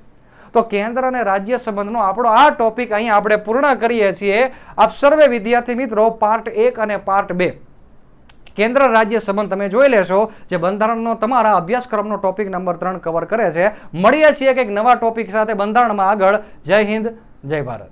તો કેન્દ્ર અને રાજ્ય સંબંધનો આપણો આ ટોપિક અહીં આપણે પૂર્ણ કરીએ છીએ. આપ સર્વે વિદ્યાર્થી મિત્રો પાર્ટ 1 અને પાર્ટ 2 કેન્દ્ર રાજ્ય સંબંધ તમે જોઈ લેશો, જે બંધારણનો તમારા અભ્યાસક્રમનો ટોપિક નંબર 3 કવર કરે છે. મળીએ છીએ કંઈક નવા ટોપિક સાથે બંધારણમાં આગળ. જય હિન્દ, જય ભારત.